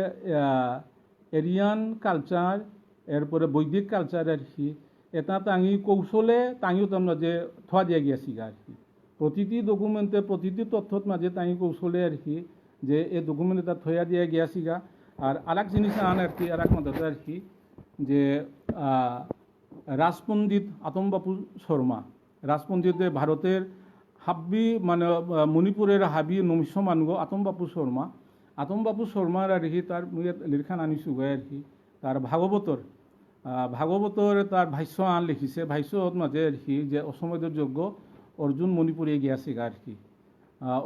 এরিয়ান কালচার, এরপরে বৈদিক কালচার আর কি, এটা তাঙি কৌশলে তাঙিও তার মাঝে থোয়া দিয়া গিয়াছি আর কি। প্রতিটি ডকুমেন্টে প্রতিটি তথ্যর মাঝে তাঙি কৌশলে আর কি, যে এই ডকুমেন্ট এটা থয়া দিয়া গিয়াছি গা। আর আরেক জিনিস আন আর কি, আরেক মাঝে আর কি, যে রাজপণ্ডিত আতম বাপু শর্মা, রাজপণ্ডিতে ভারতের হাব্বি মানে মণিপুরের হাবি নমিষ্য মানুষ আতম বাপু শর্মার আর কি, তার লিরখান আনিছো গাই আর কি, তার ভাগবতর তার ভাষ্য আন লিখিছে। ভাষ্যর মাঝে আর কি যে অসময়ের যোগ্য অর্জুন মণিপুরে গিয়াছে আর কি,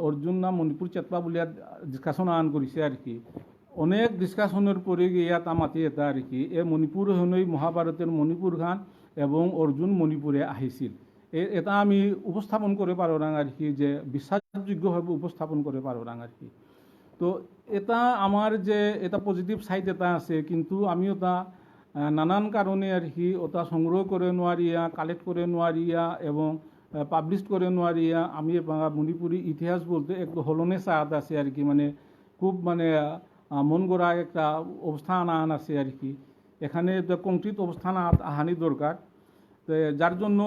অর্জুন না মণিপুর চেতপা বলিয়া ডিসকাশন আন করেছে আর কি। অনেক ডিসকাশনের পরে গিয়া তা মাতি এটা আর কি, এ মণিপুর হনই মহাভারতের মণিপুর খান এবং অর্জুন মণিপুরে আহিছিল। এটা আমি উপস্থাপন করে পারো না আর কি, যে বিশ্বাসযোগ্যভাবে উপস্থাপন করে পারো না আর কি। তো এটা আমার যে এটা পজিটিভ সাইড এটা আছে, কিন্তু আমিও তা নানান কারণে আর কি ওটা সংগ্রহ করে নোয়ারিয়া, কালেক্ট করে নোয়ারিয়া এবং পাবলিশ করে নোয়ারিয়া। আমি মণিপুরি ইতিহাস বলতে একটু হলনে চাঁদ আছে আর কি, মানে খুব মানে মন গড়া একটা অবস্থান আন আছে আর কি। এখানে কংক্রিট অবস্থান আহানি দরকার, তো যার জন্য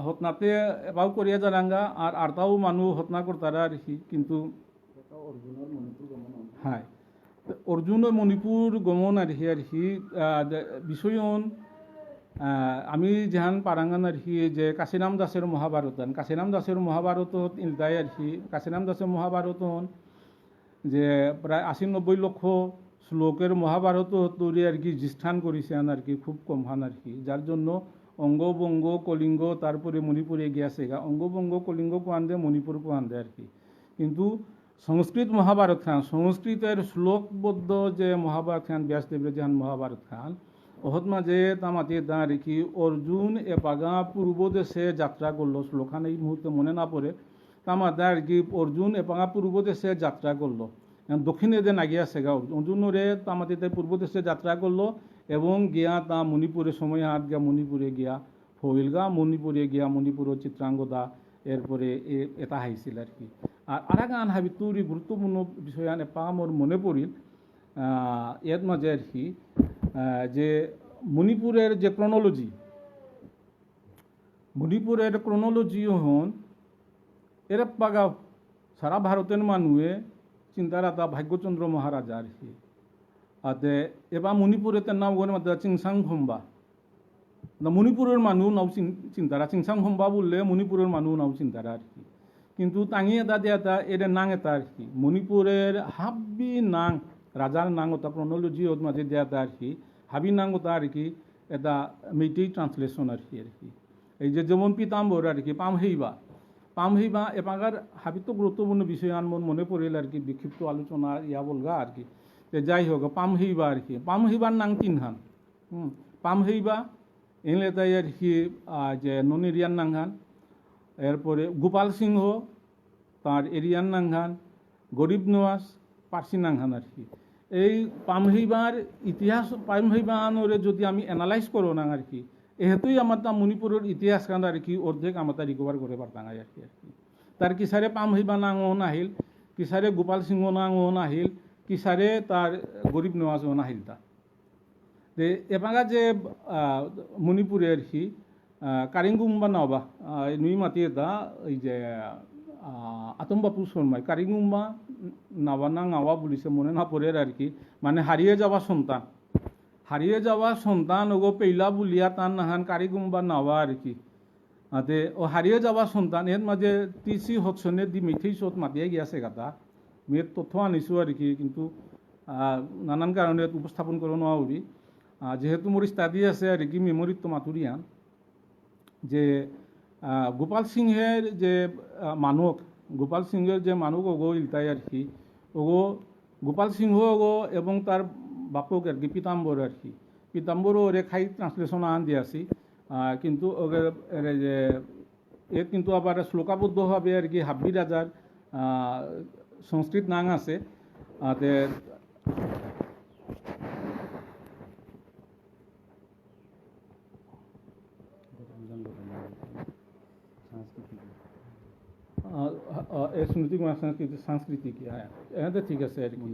হতনাতে এবাও করিয়া জানাঙ্গা আর আরতাও মানুষ হতনা করতারা আর কি। কিন্তু হ্যাঁ, অর্জুনের মণিপুর গমন আর কি বিষয়ন আমি যেহান পারাঙ্গান আর কি, যে কাশীরাম দাসের মহাভারত ইলতাই আর কি। কাশীরাম দাসের মহাভারত যে প্রায় 80-90 লক্ষ শ্লোকের মহাভারত তৈরি আর কি জিষ্ঠান করেছে আর কি, খুব কম হান আর কি। যার জন্য অঙ্গবঙ্গ কলিঙ্গ তারপরে মণিপুরে গিয়াছে গা, অঙ্গবঙ্গ কলিঙ্গ কোয়ান দে মণিপুর কোয়ান দে আর কি। কিন্তু সংস্কৃত মহাভারত খান, সংস্কৃতের শ্লোকবদ্ধ যে মহাভারত খান, ব্যাসদেবের যেহান মহাভারত খান, ওহত মাঝে তামাতে আর কি অর্জুন এপাগা পূর্ব দেশে যাত্রা করলো। শ্লোকখান এই মুহূর্তে মনে না পড়ে, তামাতে আর কি অর্জুন এপাগা পূর্ব দেশে যাত্রা করলো। দক্ষিণে যে নাগিয়া সেগা অর্জুনরে তামাতে পূর্ব দেশে যাত্রা করলো এবং গিয়া তা মণিপুরে সময় হাত গিয়া মণিপুরে গিয়া হইলগা, মণিপুরে গিয়া মণিপুরের চিত্রাঙ্গদা এরপরে এটা হাইছিল আর কি। আর আরেক আন হাবি তুরি গুরুত্বপূর্ণ বিষয় আন এপা মোর মনে পড়িল, এর মাঝে আর কি যে মণিপুরের যে ক্রনোলজি হন এর পাগা সারা ভারতের মানুষে চিন্তারাতা ভাগ্যচন্দ্র মহারাজা আর কি আতে এবার মণিপুরে তার নাম গনে মাত্রা চিংসাং খম্বা মণিপুরের মানুষ নাও চিন্তারা চিংসাং খম্বা বললে মণিপুরের মানুষ নাও চিন্তারা আর কি কিন্তু তাঙি এটা দিয়ে এটা এর নাং এটা আর কি মণিপুরের হাবি নাং রাজার নাং ওটা ক্রনোলজি ওর মাঝে দেয়া আর কি হাবি নাং ওটা আর কি এটা মেইটেই ট্রান্সলেশন আর কি এই যে যেমন পিতাম্বর আর কি পামহইবা এপাগার হাবি তো গুরুত্বপূর্ণ বিষয় আনমন মনে পড়িল আর কি বিক্ষিপ্ত আলোচনা ইয়া বলগা আর কি যাই হোক পামহইবা আর কি পামহইবার নাং তিনখান পামহইবা এলে তাই আর কি যে নন এরিয়ান নাংখান এরপরে গোপাল সিংহ তার এরিয়ান নাংখান গরিব নওয়াজ পার্সি নাংখান আর কি এই পামহইবার ইতিহাস পামহইবানরে যদি আমি অ্যানালাইজ করো না আর কি এহেতুই আমার তা মণিপুরের ইতিহাস কান আর কি অর্ধেক আমার তা রিকভার করে পারতাম আর কি তার কিসারে পামহইবা নাঙও নাহিল কিসারে গোপাল সিংহ নাঙও নাহিল কিসারে তার গরিব নওয়াজও নাহিল তা এপাঙ্গা যে মণিপুরে আর কি কারিঙ্গুম্বা নাওবা নুই মাতি এটা এই যে আতম্বাপু শর্মায় কারিঙ্গুম্বা নাওয়া না নাওয়া বলিছে মনে না পড়ে আর কি মানে হারিয়ে যাওয়া সন্তান ওগো পেইলা বুলিয়া তার নাহান কারিগুম্বা নাওয়া আর কি ও হারিয়ে যাওয়া সন্তান এর মাঝে টিসি হৎসনে দি মিঠেই চোট মাতিয়ে গিয়েছে গাতা মেয়ের তথ্য আনিছো আর কি কিন্তু নানান কারণে উপস্থাপন করো নোৱাৰি যেহেতু মোর স্টাডি আছে আর কি মেমোরিত তো মাতুরিয়ান যে গোপাল সিংহের যে মানক ওগো ইলতাই আর কি ওগো গোপাল সিংহ ওগো এবং তার বাপক আর কি পিতাম্বর আর কি পিতাম্বরও ওরে খাই ট্রান্সলেশন আন দিয়াছি কিন্তু যে এর কিন্তু আবার শ্লোকাবদ্ধভাবে আর কি হাব্বি রাজার সংস্কৃত নাং আছে স্মৃতিক সাংস্কৃতিক এনে ঠিক আছে আর কি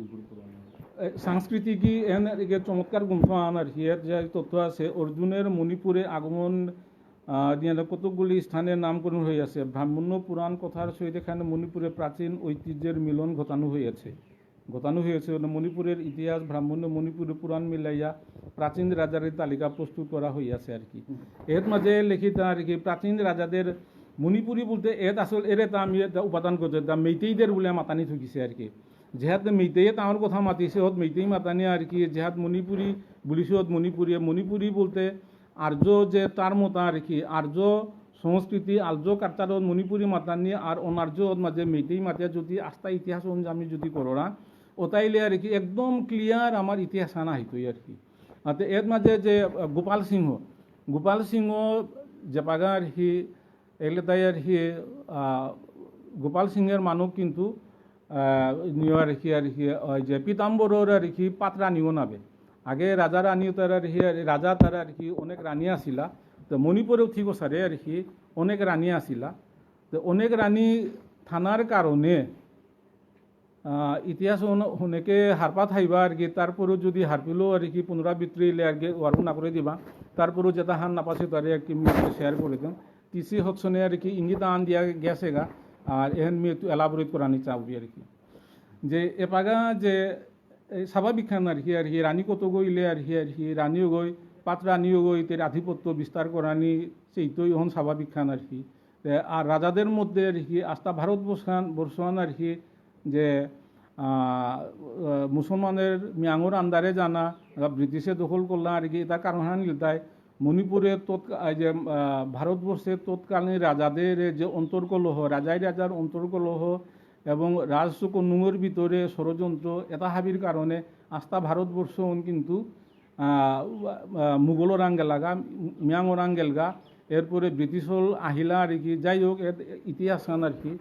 সাংস্কৃতিকী এনে চমৎকার গ্রন্থ আন আর কি যে তথ্য আছে অর্জুনের মণিপুরে আগমন কতকগুলি স্থানের নামকরণ হয়ে আছে ব্রাহ্মণ্য পুরাণ কথার সহিত এখানে মণিপুরে প্রাচীন ঐতিহ্যের মিলন ঘটানো হয়েছে মণিপুরের ইতিহাস ব্রাহ্মণ্য মণিপুরের পুরাণ মিলাইয়া প্রাচীন রাজাদের তালিকা প্রস্তুত করা হইয়াছে আর কি এর মাঝে লিখিত আর কি প্রাচীন রাজাদের মণিপুরি বলতে এত আসল এর এটা আমি এটা উপাদান করতে মেইতেইদের বলে মাতানি থুকিছে আর কি যেহাত মেইতেইয়ে তাঁর কথা মাতিছে হত মেইতেই মাতানি আর কি যেহাত মণিপুরি বলিছে হত মণিপুরি বলতে আর্য যে তার মতো আর কি আর্য সংস্কৃতি আর্য কালচারত মণিপুরি মাতানি আর অনার্য মাঝে মেইতেই মাতিয়া যদি আস্থা ইতিহাস আমি যদি করোনা ওটাইলে আর কি একদম ক্লিয়ার আমার ইতিহাস আনা হইতই আর কি এর মাঝে যে গোপাল সিংহ যে পাগা আর কি এলে তাই আর কি গোপাল সিংহের মানুষ কিন্তু নিয়ে আর কি যে পিতাম্বরের আর কি পাত্রা নিও নাবে আগে রাজা রানী তারা আর কি রাজা তারা আর কি অনেক রানী আসিলা তো মণিপুরেও ঠিক সারে আর কি অনেক রানী আসিলা তো অনেক রানী থানার কারণে ইতিহাস অনেকে হারপা থাইবা আর কি তারপরেও যদি হারপিলেও আর কি পুনরাবৃত্তি আর কি ওয়ারও না করে দিবা তারপরেও যেটা হার নাপাছে তারে আর কি শেয়ার করে দেন টিসি হচ্ছনে আর কি ইঙ্গিত আন দিয়া গেছে গা আর এহেন মেয়ে একটু এলাবোরেট করানি চাবি আর কি যে এপাগা যে স্বাভাবিক খান আর কি রানী কত গইলে আর কি রানীও গই পাত রানীও গই তের আধিপত্য বিস্তার করানি সেইটাই এখন স্বাভাবিক খান আর কি আর রাজাদের মধ্যে আর কি আস্থা ভারতবর্ষান আর কি যে মুসলমানের মিয়াঙর আন্দারে জানা ব্রিটিশে দখল করলা আর কি তার কারণ নিলতায় মণিপুরে যে ভারতবর্ষের তৎকালীন রাজাদের যে অন্তর্কলহ রাজার অন্তর্কলহ এবং রাজকন্যুর ভিতরে ষড়যন্ত্র এটা হাবির কারণে আস্থা ভারতবর্ষ কিন্তু মুঘলর আঙ্গেলাগা মিয়াঙর আঙ্গেলগা এরপরে ব্রিটিশল আহিলা আর কি যাই হোক ইতিহাস আর কি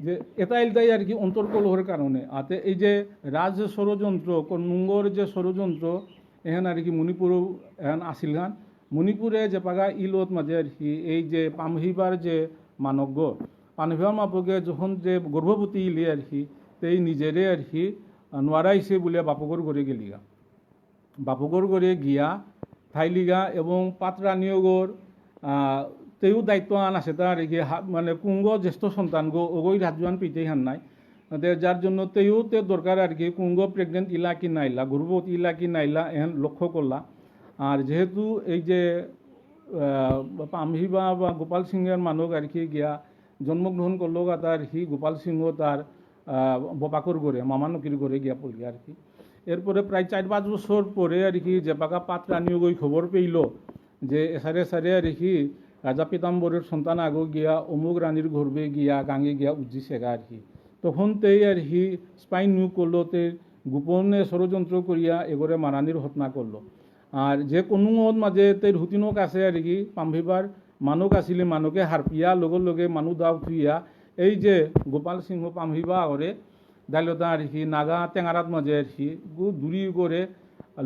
যে এটাই আর কি অন্তর্কলহের কারণে আতে এই যে রাজ ষড়যন্ত্র কন্যুঙ্গর যে ষড়যন্ত্র এখান আর কি মণিপুরও এখান আসিল গান মণিপুরে যে পাগা ইলত মাঝে আর কি এই যে পামহিবার যে মানজ্ঞ পামহিবার মাপকে যখন যে গর্ভবতী ইলে আর কি এই নিজেরে আর কি নোয়ারাইছে বলে বাপগর ঘরে গেলিগা বাপগর ঘরে গিয়া থাইলিগা এবং পাত্রা নিয়োগর তেও দায়িত্ব আন আছে তার মানে কুঙ্গ জ্যেষ্ঠ সন্তান গো ওগই রাজওয়ান পিতেই হান নাই যার জন্য তেও তে দরকার আর কি কুঙ্গ প্রেগনেন্ট ইলা কি নাইলা গর্ভবতী ইলা কি নাইলা এহেন লক্ষ্য করলা আর যেহেতু এই যে পামহিবা বা গোপাল সিংয়ের মানুষ আর কি গিয়া জন্মগ্রহণ করলো তার গোপাল সিংহ তার বাপাকর ঘরে মামানকির ঘরে গিয়া পড়লি আর কি এরপরে প্রায় 4-5 বছর পরে আর কি যে পাকা পাত্রা নিয়োগ ওই খবর পেইল যে সারে সারে আর কি রাজা পীতাম্বরের সন্তান আগো গিয়া অমুক রানীর গর্বে গিয়া গাঙে গিয়া উজ্জিছেগা আর কি তখন তেই আর স্পাই নিয়োগ করলো তে গোপনে ষড়যন্ত্র করিয়া এগরে মারানির হত্যা করলো আর যে কোনো মাঝে তের হুতিনক আছে আর কি পামভিবার মানুক আসলে মানুকে হারপিয়া লগে মানুষ দাও থুইয়া এই যে গোপাল সিংহ পামহিবা করে দাইলতা আর কি নাগা টেঙারাত মাঝে আর কি দূরি করে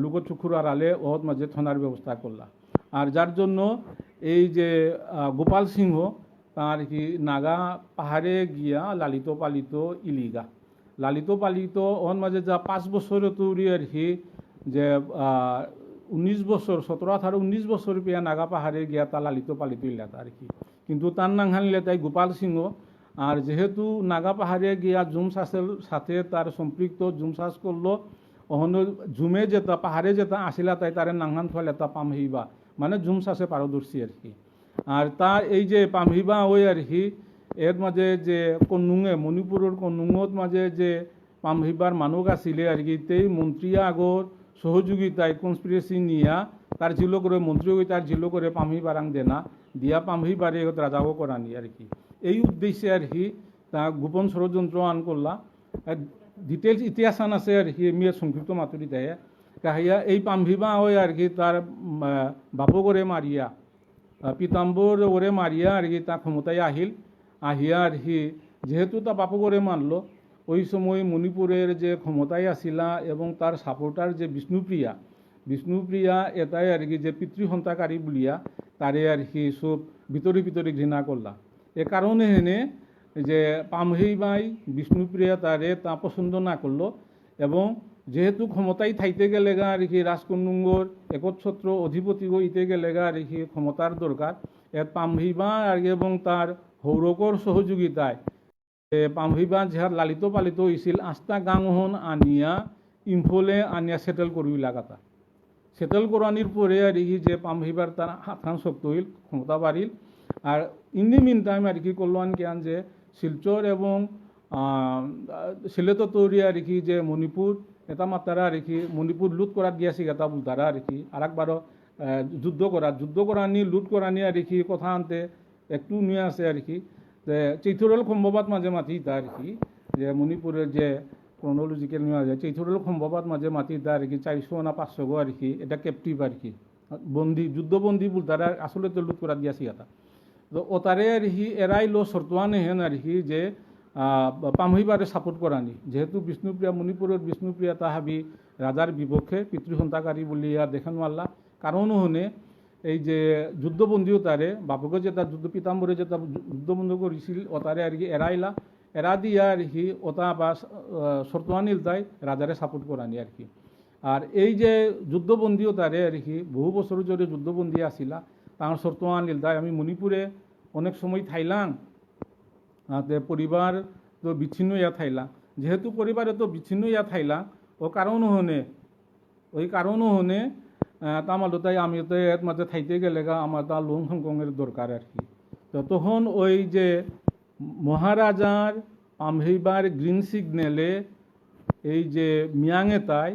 লুকো চুকুর আড়ালে ওহত মাঝে থানার ব্যবস্থা করলা আর যার জন্য এই যে গোপাল সিংহ তার কি নাগা পাহাড়ে গিয়া লালিত পালিত ইলিগা লালিত পালিত ওহন মাঝে যা 5 বছরে তৈরি আর কি যে 19 বছর 17-18-19 বছর পেয়া নাগা পাহাড়ে গিয়া তা লালিত পালিত ইলাতা আর কি কিন্তু তার নাংহানলে তাই গোপাল সিংহ আর যেহেতু নাগা পাহাড়ে গিয়া জুম চাষের সাথে তার সম্পৃক্ত জুম চাষ করলো অহন জুমে যেটা পাহাড়ে যেটা আসিলা তাই তার নাংহান ফলে তা পামহিবা মানে জুম চাষে পারদর্শী আর কি আর তার এই যে পামহিবা ওই আর কি এর মাঝে যে কন্নুঙে মণিপুরের কন্নুঙত মাঝে যে পামহিবার মানুষ আসিলে আর কি তেই মন্ত্রী আগর সহযোগিতায় কনস্পিরেসি নিয়া তার ঝিলো করে মন্ত্রী হয়ে তার ঝিলো করে পামহিবারাং দেনা দিয়া পামহিবারে রাজাও করানি আর কি এই উদ্দেশ্যে আর কি তা গোপন ষড়যন্ত্র আন করলা ডিটেলস ইতিহাস আন আছে আর কি মেয়ে সংক্ষিপ্ত মাতুরি দেয় কাহিয়া এই পামভিবা হয় আর কি তার বাপু করে মারিয়া পীতাম্বর ওরে মারিয়া আর কি তা ক্ষমতায় আহিয়া আর কি যেহেতু তা বাপু করে মানলো ওই সময় মণিপুরের যে ক্ষমতায় আসিলা এবং তার সাপোর্টার যে বিষ্ণুপ্রিয়া এটাই আর কি যে পিতৃহন্তাকারী বলিয়া তারে আর কি সব ভিতরে ঘৃণা করলা এ কারণে হেনে যে পামহিবাই বিষ্ণুপ্রিয়া তারে তা পছন্দ না করলো এবং যেহেতু ক্ষমতায় থাইতে গেলেগা আর কি রাজকন্নুঙ্গর একচ্ছত্র অধিপতি হইতে গেলেগা আর কি ক্ষমতার দরকার এর পামহিবা আর এবং তার হৌরকর সহযোগিতায় পামহিবা যাহার লালিত পালিত হয়েছিল আস্তা গাংহন আনিয়া ইম্ফলে আনিয়া সেটেল করবি লাগাতা সেটেল করানির পরে আর কি যে পামহিবার তার হাতখান শক্ত হইল ক্ষমতা বাড়িল আর ইন দি মিন টাইম আর কি করলো আনকি আন যে শিলচর এবং সিলেট তৈরি আর কি যে মণিপুর এটা মাত্রা আর কি মণিপুর লুট করাত গিয়াছি এটা বুলতারা আর কি আর একবারও যুদ্ধ করা নি লুট করা নি আর কি কথা আনতে একটু নিয়ে আসে আর কি চৈথুরল সম্ভবাত মাঝে মাতি তা আর কি যে মণিপুরের যে ক্রোনোলজিক্যাল নেওয়া যায় চৈথুরল সম্ভবাত মাঝে মাতি তা আর কি 400 না 500 গো আর কি এটা ক্যাপটিভ আর কি বন্দি যুদ্ধবন্দী বুলতারা আসলে তো লুট করাত গিয়াছি এটা তো ওতারে আর কি এরাই লো শর্তওয়ানে হেন আর কি যে পামহিবারে সাপোর্ট করানি যেহেতু বিষ্ণুপ্রিয়া মণিপুরের বিষ্ণুপ্রিয়া তাহাবি রাজার বিপক্ষে পিতৃহন্তাকারী বলিয়া দেখান মাল্লা কারণ হনে এই যে যুদ্ধবন্দীও তারে বাপকে যেটা যুদ্ধ পীতাম্বরে যেটা যুদ্ধবন্ধ করেছিল ওতারে আর কি এরা দিয়া আর কি ওটা বা শর্তওয়ানিল তাই রাজারে সাপোর্ট করানি আর কি আর এই যে যুদ্ধবন্দীও তারে আর কি বহু বছর ধরে যুদ্ধবন্দী আসিলা তার শর্তওয়ানিল তাই আমি মণিপুরে অনেক সময় থাইলাম পরিবার তো বিচ্ছিন্ন ইয়া থাইলাম যেহেতু পরিবারে তো বিচ্ছিন্ন ইয়া থাইলাম ওই কারণও হনে তামালো তাই আমি তো এর মাঝে থাইতে গেলে আমার তা লোন হংকংয়ের দরকার আর কি তো তখন ওই যে মহারাজার পামহিবার গ্রিন সিগন্যালে এই যে মিয়াঙে তাই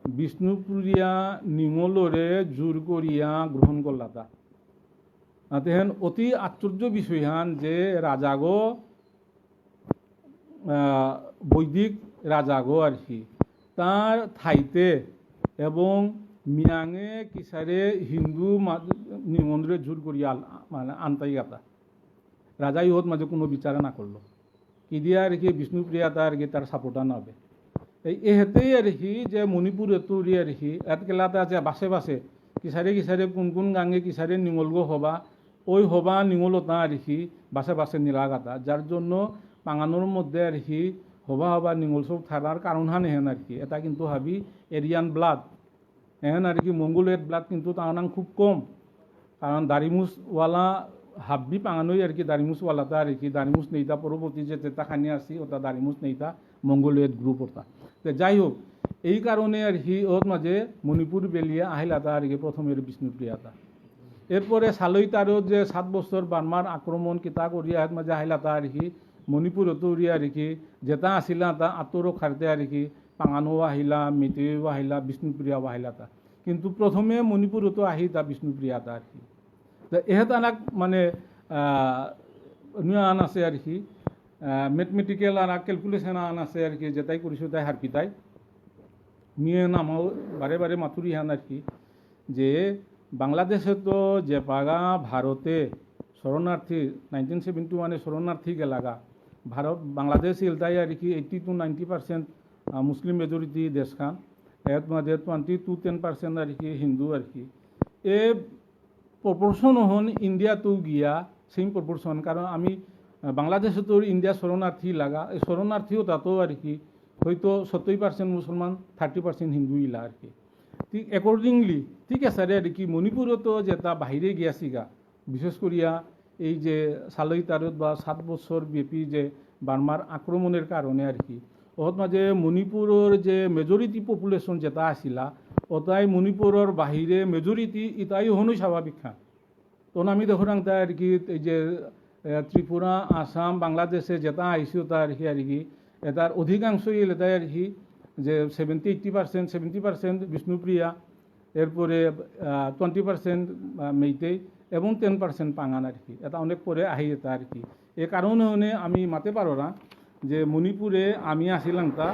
বিষ্ণুপ্রিয়া নিঙলরে জোর করিয়া গ্রহণ করলা তা তেহেন অতি আশ্চর্য বিষয় হান যে রাজাগো বৈদিক রাজাগো আর কি তার থাইতে এবং মিয়াঙে কিসারে হিন্দু নিমন্ত্রে জোর করিয়া মানে আনতাই গাতা রাজাই ওত মাঝে কোনো বিচার না করলো কি দিয়া আর কি বিষ্ণুপ্রিয়া তার কি তার সাপোর্টার না হবে এই এহেতেই আর কি যে মণিপুরে তৈরি আর কি এতকেলাতে আছে বাসে কিসারে কোন গাঙে কিসারে নিঙলগো হবা ওই হবা নিঙলতা আর কি বাসে নিলাগাতা যার জন্য পাঙানোর মধ্যে আর কি হবা হবা নিঙলসব থারার কারণ হান হেন আর কি এটা কিন্তু হাবি এরিয়ান ব্লাড হেন আর কি মঙ্গোলিয়ার ব্লাড কিন্তু তাহানাং খুব কম কারণ দাড়িমুসওয়ালা হাব্বি পাঙানোই আর কি দাড়িমুসওয়ালাটা আর কি দাড়িমুস নেইতা পরবর্তী যে তেতা খানি আসি ওটা দাড়িমুস নেইতা মঙ্গোলিয়ার গ্রুপ ওটা তো যাই হোক এই কারণে আর কি ওর মাঝে মণিপুর বেলিয়া আহিলাতা আর কি প্রথমের বিষ্ণুপ্রিয়াতা এরপরে সালই তারও যে 7 বছর বার্মার আক্রমণ কিতা করিয়া এর মাঝে আহিলাতা আর কি মণিপুরতো উড়িয়া আর কি যেটা আসিলা তা আতরও খারতে আর কি পাঙানো আহিলা মিতেও আহিলা বিষ্ণুপ্রিয়াও আহিলাতা কিন্তু প্রথমে মণিপুরতো আহি তা বিষ্ণুপ্রিয়াতা আর কি তো এহেত আনাক মানে আন আছে আর কি ম্যাথমেটিক্যাল আনাক ক্যালকুলেশন আন আছে আর কি যেটাই করিছো তাই হারপিতাই নিয়ে নামাও বারে বারে মাতুরি হান আর কি যে বাংলাদেশে তো যে পাগা ভারতে শরণার্থী 1971 শরণার্থী গেলাগা ভারত বাংলাদেশ ইলতাই আর কি 80 to 90% মুসলিম মেজরিটি দেশ খান এর মধ্যে 20 to 10% আর কি হিন্দু আর কি এ প্রপোর্শন হন ইন্ডিয়া তো গিয়া সেম প্রপোর্শন কারণ আমি বাংলাদেশে তো ইন্ডিয়া শরণার্থী লাগা এই শরণার্থীও তাতেও আর কি হয়তো 70% মুসলমান 30% হিন্দু ইলা আর কি ঠিক অ্যাকর্ডিংলি ঠিক আছে আর কি মণিপুরও তো যেটা বাহিরে গিয়াছিগা বিশেষ করিয়া এই যে সালই তারত বা 7 বছর ব্যাপী যে বার্মার আক্রমণের কারণে আর কি ওর মাঝে মণিপুরের যে মেজরিটি পপুলেশন যেটা আসিলা ওটাই মণিপুরের বাহিরে মেজরিটি ইতাই হনই স্বাভাবিক খান তখন আমি দেখলাম তাই আর কি এই যে ত্রিপুরা আসাম বাংলাদেশে যেটা আইসি ওটা আর কি এটার অধিকাংশই এটাই আর কি যে 70% বিষ্ণুপ্রিয়া এরপরে 20% মেইতেই এবং 10% পাঙান আর কি এটা অনেক পরে আহি এটা আর কি এ কারণে আমি মাতে পারো না যে মণিপুরে আমি আসিলাম তা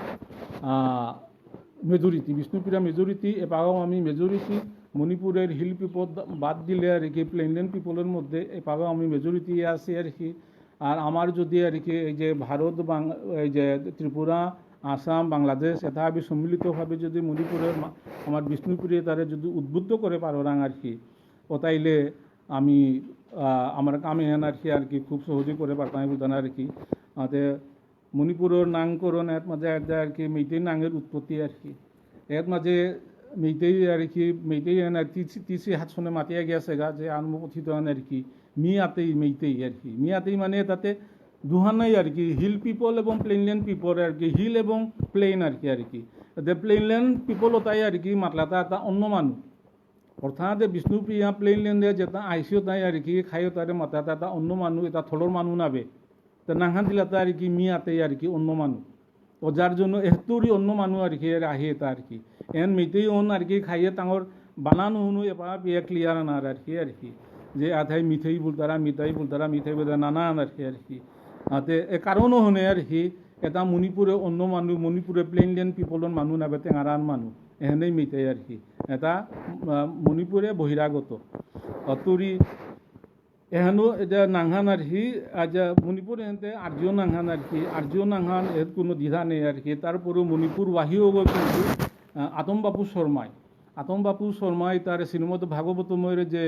মেজরিটি বিষ্ণুপ্রিয়া মেজরিটি এপাগাও আমি মেজরিটি মণিপুরের হিল পিপল বাদ দিলে আর কি প্লেনল্যান্ড পিপলের মধ্যে এপাগাও আমি মেজরিটি আছি আর কি আর আমার যদি আর কি এই যে ভারত এই যে ত্রিপুরা আসাম বাংলাদেশ এটা আমি সম্মিলিতভাবে যদি মণিপুরের আমার বিষ্ণুপ্রিয়া তারে যদি উদ্বুদ্ধ করে পারো রাং আর কি ওটাইলে আমি আমার কামে আর কি খুব সহজে করে পারতাম বুঝান আর কি মণিপুরের নামকরণ এর মাঝে আর কি মেইতেই নাঙের উৎপত্তি আর কি এর মাঝে মেইতেই আর কি মেইতেই তিসি হাত শোনে মাতিয়া গিয়েছে গা যে আনমকথিত আর কি মিয়াতেই মেইতেই আর কি মিয়াতেই মানে তাতে দুহানাই আর কি হিল পিপল এবং প্লেনল্যান্ড পিপল আর কি হিল এবং প্লেন আর কি প্লেনল্যান্ড পিপল ওটাই আর কি মাতলাতা এটা অন্য মানুষ অর্থাৎ বিষ্ণুপ্রিয়া প্লেনল্যান্ডে যেটা আইসিও তাই আর কি খাইও তারে মাতাতা এটা অন্য মানুষ এটা থলর মানুষ নাবে তা নাহান দিলাতা আর কি মিয়াতেই আর কি অন্য মানুষ ও যার জন্য এহতুরি অন্য মানুষ আর কি আহি এটা আর কি এন মেইতেই অন আর কি খাইয়ে তাঙর বানানো হুনু এবার বিয়ে ক্লিয়ার আনার আর কি যে আথাই মিঠাই বলতারা মিঠাই বলতারা নানা আর কি হাতে এ কারণও হনে আর কি এটা মণিপুরে অন্য মানুষ মণিপুরে প্লেনল্যান্ড পিপলের মানুষ নাবে টেঙারান মানুষ এহেনেই মিঠাই আর কি এটা মণিপুরে বহিরাগত অতুরি এহানো এটা নাংহান আর কি আজ মণিপুর এতে আর্য নাংহান আর কি আর্য নাংহান এর কোনো দ্বিধা নেই আর কি তারপরেও মণিপুর ওয়াহিও কিন্তু আতম বাপু শর্মাই তার শ্রীমদ ভাগবতময়ের যে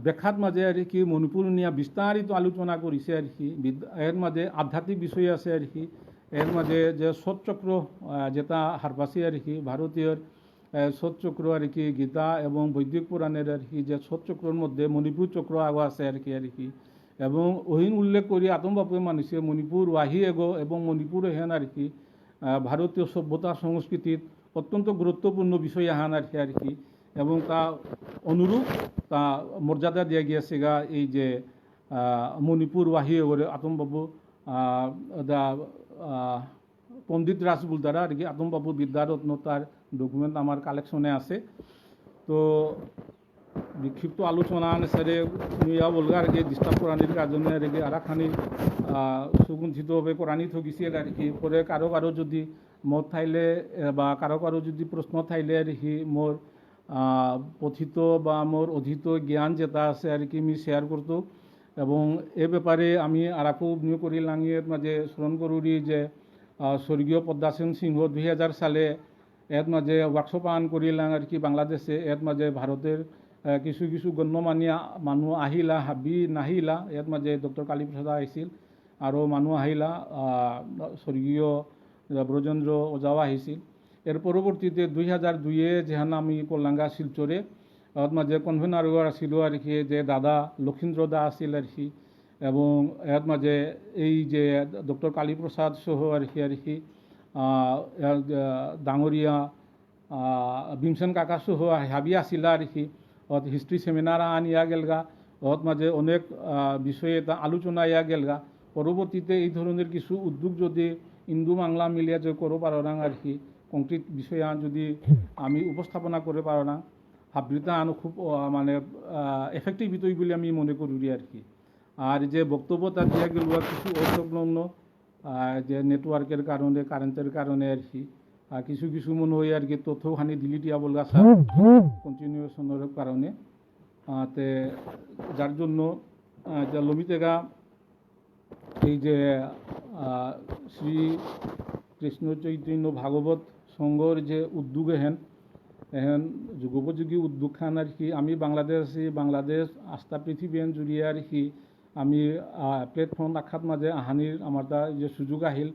ব্যাখ্যাত মাঝে আর কি মণিপুর নিয়ে বিস্তারিত আলোচনা করেছে আর কি এর মাঝে আধ্যাত্মিক বিষয় আছে আর কি এর মাঝে যে সৎচক্র যেটা হারপাসি আর কি ভারতীয় সৎচক্র আর কি গীতা এবং বৈদিক পুরাণের আর কি যে সৎচক্রের মধ্যে মণিপুর চক্র আগো আছে আর কি এবং ওহিন উল্লেখ করি আতম বাপুয়ে মানুষে মণিপুর ওয়াহি এগো এবং মণিপুর হেন আর কি ভারতীয় সভ্যতা সংস্কৃতির অত্যন্ত গুরুত্বপূর্ণ বিষয় আহান আর কি এবং তা অনুরূপ তা মর্যাদা দিয়া গিয়েছে গা এই যে মণিপুর ওয়াহি এগোরে আতম বাবু পণ্ডিত রাজবুল দ্বারা আর কি আতম বাবু বিদ্যারত্ন তার ডকুমেন্ট আমার কালেকশনে আছে তো বিক্ষিপ্ত আলোচনা অনুসারে ইয়া বলগা আর কি ডিস্টার্ব করানির কারণে আর কি আরাখানি সুগন্ধিতভাবে করানি থকিছিল আর কি পরে কারো যদি মত থাইলে বা কারো যদি প্রশ্ন থাইলে আর কি মোর পথিত বা মোর অধীত জ্ঞান যেটা আছে আর কি আমি শেয়ার করতো এবং এ ব্যাপারে আমি আরাকো বিনিয়োগ করি লাঙিয়ে মাঝে স্মরণ করি যে স্বর্গীয় পদ্মাসেন সিংহ 2000 সালে এর মাঝে ওয়ার্কশপ আন করিলাম আর কি বাংলাদেশে এর মাঝে ভারতের কিছু গণ্যমান্য মানুষ আহিলা হাবি নাহিলা এর মাঝে ডক্টর কালীপ্রসাদ আহিছিল আৰু মানুহ আহিলা স্বৰ্গীয় ব্ৰজেন্দ্ৰ ওজাও আহিছিল এর পরবর্তীতে 2002 যেহান আমি কল্যাঙ্গা শিলচরে মাঝে কনভেনার আছিল আর কি যে দাদা লক্ষীন্দ্র দা আছিল আর কি এবং এর মাঝে এই যে ডক্টর কালীপ্রসাদ সহ আর কি ডাঙরিয়া ভীমসেন কাকা সহ হাবি আছিল আর কি হিস্ট্রি সেমিনার আনিয়া গেলগা মাঝে অনেক বিষয়ে আলোচনা ইয়া গেলগা পরবর্তীতে এই ধরনের কিছু উদ্যোগ যদি ইন্দু বাংলা মিলিয়া যে করো পারো না আর কি কংক্রিট বিষয় যদি আমি উপস্থাপনা করে পারো না হাবৃতা আনো খুব মানে এফেক্টিভ হইতই বলে আমি মনে করি আর কি আর যে বক্তব্য তার দিয়া গেল কিছু অসংলগ্ন যে নেটওয়ার্কের কারণে কারেন্টের কারণে আর কি কিছু কিছু মনে হয় আর কি তথ্যখানি ডিলিটিয়া বলগা কন্টিনিউশনের কারণে তে যার জন্য যে লমিতেগা এই যে শ্রী কৃষ্ণ চৈতন্য ভাগবত সংঘর যে উদ্যোগ এহেন যুগোপযোগী উদ্যোগ খান আর কি আমি বাংলাদেশ আস্থা পৃথিবী জুড়িয়ে আর কি আমি প্ল্যাটফর্ম রাখার মাঝে আহানির আমার যে সুযোগ আহিল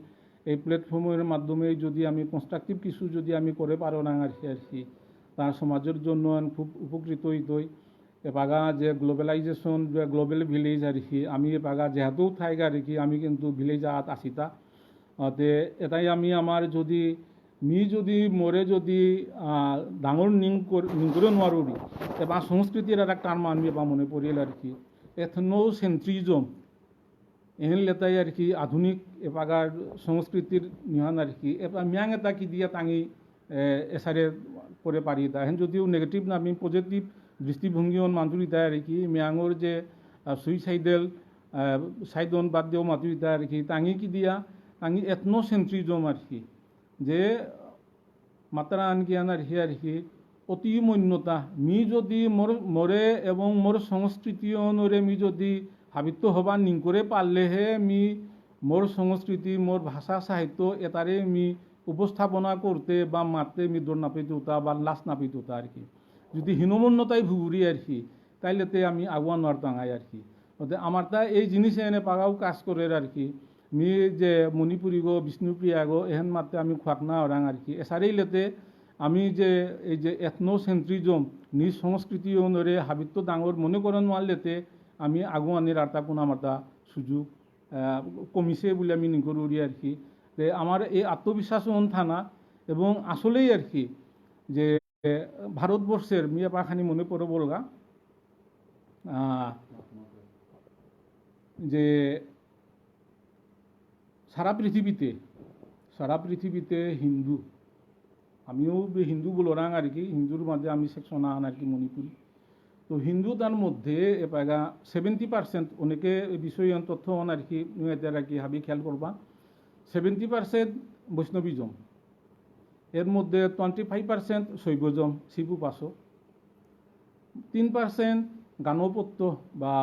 এই প্ল্যাটফর্মের মাধ্যমে যদি আমি কনস্ট্রাকটিভ কিছু যদি আমি করে পারো না আর কি তার সমাজের জন্য খুব উপকৃত হইতই এপাগা যে গ্লোবালাইজেশন গ্লোবাল ভিলেজ আর কি আমি এপাগা যেহেতু থাইক আর কি আমি কিন্তু ভিলেজ আসিতা তে এটাই আমি আমার যদি যদি মরে যদি ডাঙর নিং করে নোৱাৰো এবার সংস্কৃতির একটা টার্ম আমি এবার মনে পড়িল আর কি এথনোসেন্ট্রিজম এহেন লেতাই আর কি আধুনিক এপাগার সংস্কৃতির নিহান আর কি এবার মিয়াং এটা কি দিয়া টাঙি এসারে করে পারি তা হেন যদিও নেগেটিভ না আমি পজিটিভ দৃষ্টিভঙ্গী মানতুরিতা আর কি মিয়াঙর যে সুইসাইডেল সাইডন বাদ দিয়েও মাতুরিতা আর কি টাঙি কি দিয়া টাঙি এথনোসেন্ট্রিজম আর কি যে মাত্রা আনকি আনার কি অতি মন্যতা মি যদি মরে এবং মোর সংস্কৃতি অনুরে মি যদি ভাবিত হবা নিং করে পারলেহে মি মোর সংস্কৃতি মোর ভাষা সাহিত্য এটারে মি উপস্থাপনা করতে বা মারতে মি দৌড় নাপিতুতা বা লাশ নাপিতুতা আর কি যদি হীনমন্যতায় ভুগুরি আর কি তাইলেতে আমি আগুয়া নোয়ারতাঙাই আর কি আমার তা এই জিনিসে এনে পাগাও কাজ করে আর কি মি যে মণিপুরি গো বিষ্ণুপ্রিয়া গো এহেন মাত্রে আমি খোয়াক না ওরাং আর কি এসারেই লেতে আমি যে এই যে এথনোসেন্ট্রিজম নিজ সংস্কৃতি অনুরে হাবিত্য ডাঙর মনে করেন মারলেতে আমি আগুয়ানির আর তা কোনো আমার তা সুযোগ কমিছে বলে আমি নিকরি আর কি যে আমার এই আত্মবিশ্বাস থানা এবং আসলেই আর কি যে ভারতবর্ষের মিয়া পাখানি মনে পড়ে বলগা যে সারা পৃথিবীতে হিন্দু আমিও হিন্দু বলরাং আর কি হিন্দুর মাঝে আমি সেকশন আন আর কি মণিপুরি তো হিন্দু তার মধ্যে এপাগা 70% অনেকে বিষয় তথ্য হন আর কি আর কি হাবি খেয়াল করবা 70% বৈষ্ণবিজম এর মধ্যে 25% শৈবজম শিবু পাশো 3% গানপত্য বা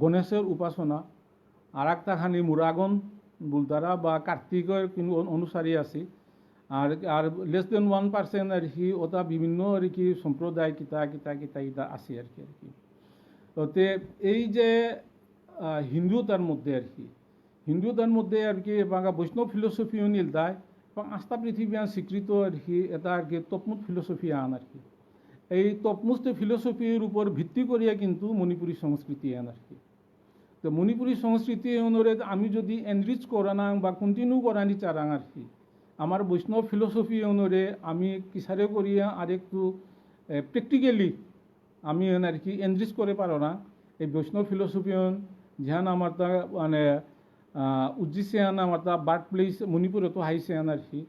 গণেশের উপাসনা আর একটা খানি মুরাগন বুলতারা বা কার্তিকের কিন্তু অনুসারী আছে আর লেস দেন 1% আর কি ওটা বিভিন্ন আর কি সম্প্রদায় কিতা আছে আর কি ওতে এই যে হিন্দুতার মধ্যে আর কি বাঙা বৈষ্ণব ফিলোসফি নিল দেয় এবং আস্থা পৃথিবী স্বীকৃত আর কি এটা আর কি তপমুত ফিলোসফি আন আর কি এই তপমুত ফিলোসফির উপর ভিত্তি করিয়া কিন্তু মণিপুরী সংস্কৃতি আন আর কি তো মণিপুরী সংস্কৃতি অনুরে আমি যদি এনরিচ করানাং বা কন্টিনিউ করানি চারাং আর কি আমার বৈষ্ণব ফিলোসফি অনুরে আমি কিসারে করিয়া আর একটু প্র্যাকটিক্যালি আমি আর কি এনরিচ করে পারো না এই বৈষ্ণব ফিলোসফি যেহান আমার তা মানে উজ্জিছে আন আমার তা বার্থ প্লেস মণিপুরে তো হাইছে আন আর কি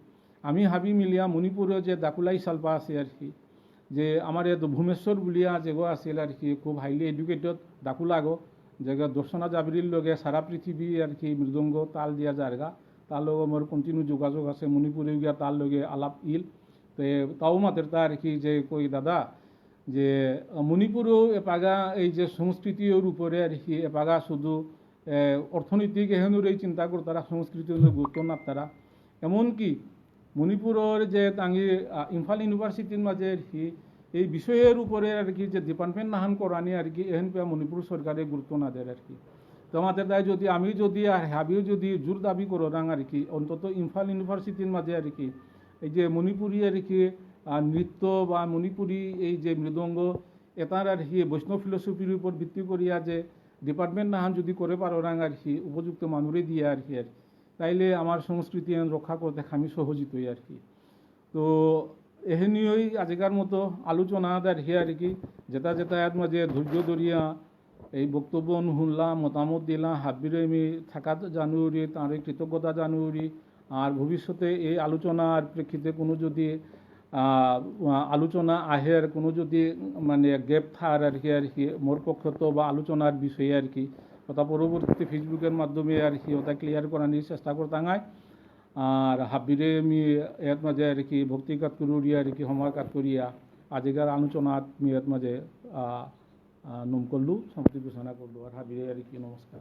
আমি হাবি মিলিয়া মণিপুরে যে দাকুলাই সালপা আছে আর কি যে আমার ভূমেশ্বর বুলিয়া যেগো আছিল আর কি খুব হাইলি এডুকেটেড দাকুলাগো জায়গা দর্শনা জাবির লগে সারা পৃথিবী আর কি মৃদঙ্গ তাল দিয়া জায়গা তার লগে মোর কন্টিনিউ যোগাযোগ আছে মণিপুরে গিয়া তার লগে আলাপ ইল তো তাও মাতের তা আর কি যে কই দাদা যে মণিপুরও এপাগা এই যে সংস্কৃতির উপরে আর কি এপাগা শুধু অর্থনৈতিক এহেনুরেই চিন্তা করে তারা সংস্কৃতির গুরুত্ব না তারা এমনকি মণিপুরের যে তাঙ্গি ইম্ফল ইউনিভার্সিটির মাঝে আর কি এই বিষয়ের উপরে আর কি যে ডিপার্টমেন্ট নাহান করানি আর কি এহেন মণিপুর সরকারে গুরুত্ব না দেয় আর কি তোমাদের তাই যদি আমি যদি আর হাবিও যদি জোর দাবি করো রাং আর কি অন্তত ইম্ফল ইউনিভার্সিটির মাঝে আর কি এই যে মণিপুরি আর কি নৃত্য বা মণিপুরি এই যে মৃদঙ্গ এটার আর কি বৈষ্ণব ফিলোসফির উপর ভিত্তি করিয়া যে ডিপার্টমেন্ট নাহান যদি করে পারো রাং আর কি উপযুক্ত মানুষে দিয়ে আর কি তাইলে আমার সংস্কৃতি রক্ষা করতে আমি সহজিত হই আর কি। তো এহেনিওই আজিকার মতো আলোচনা আর হি আর কি যেটা যেটা মাঝে ধৈর্য ধরিয়া এই বক্তব্য শুনলাম মতামত দিলাম হাবিরে আমি থাকা জানুয়ারি তার কৃতজ্ঞতা জানুয়ারি আর ভবিষ্যতে এই আলোচনার প্রেক্ষিতে কোনো যদি আলোচনা আহে আর কোনো যদি মানে গ্যাপ থার আর কি মোর পক্ষত বা আলোচনার বিষয়ে আর কি ওটা পরবর্তীতে ফেসবুকের মাধ্যমে আর কি ওটা ক্লিয়ার করানোর চেষ্টা করতাঙায় আর হাবিরে আমি এর মাঝে আর কি ভক্তিকাত করিয়া আর কি সময় কাট করিয়া আজিকার আলোচনাত আমি এর মাঝে নম করলু সমাপ্তি ঘোষণা করলু আর হাবিরে আর কি নমস্কার।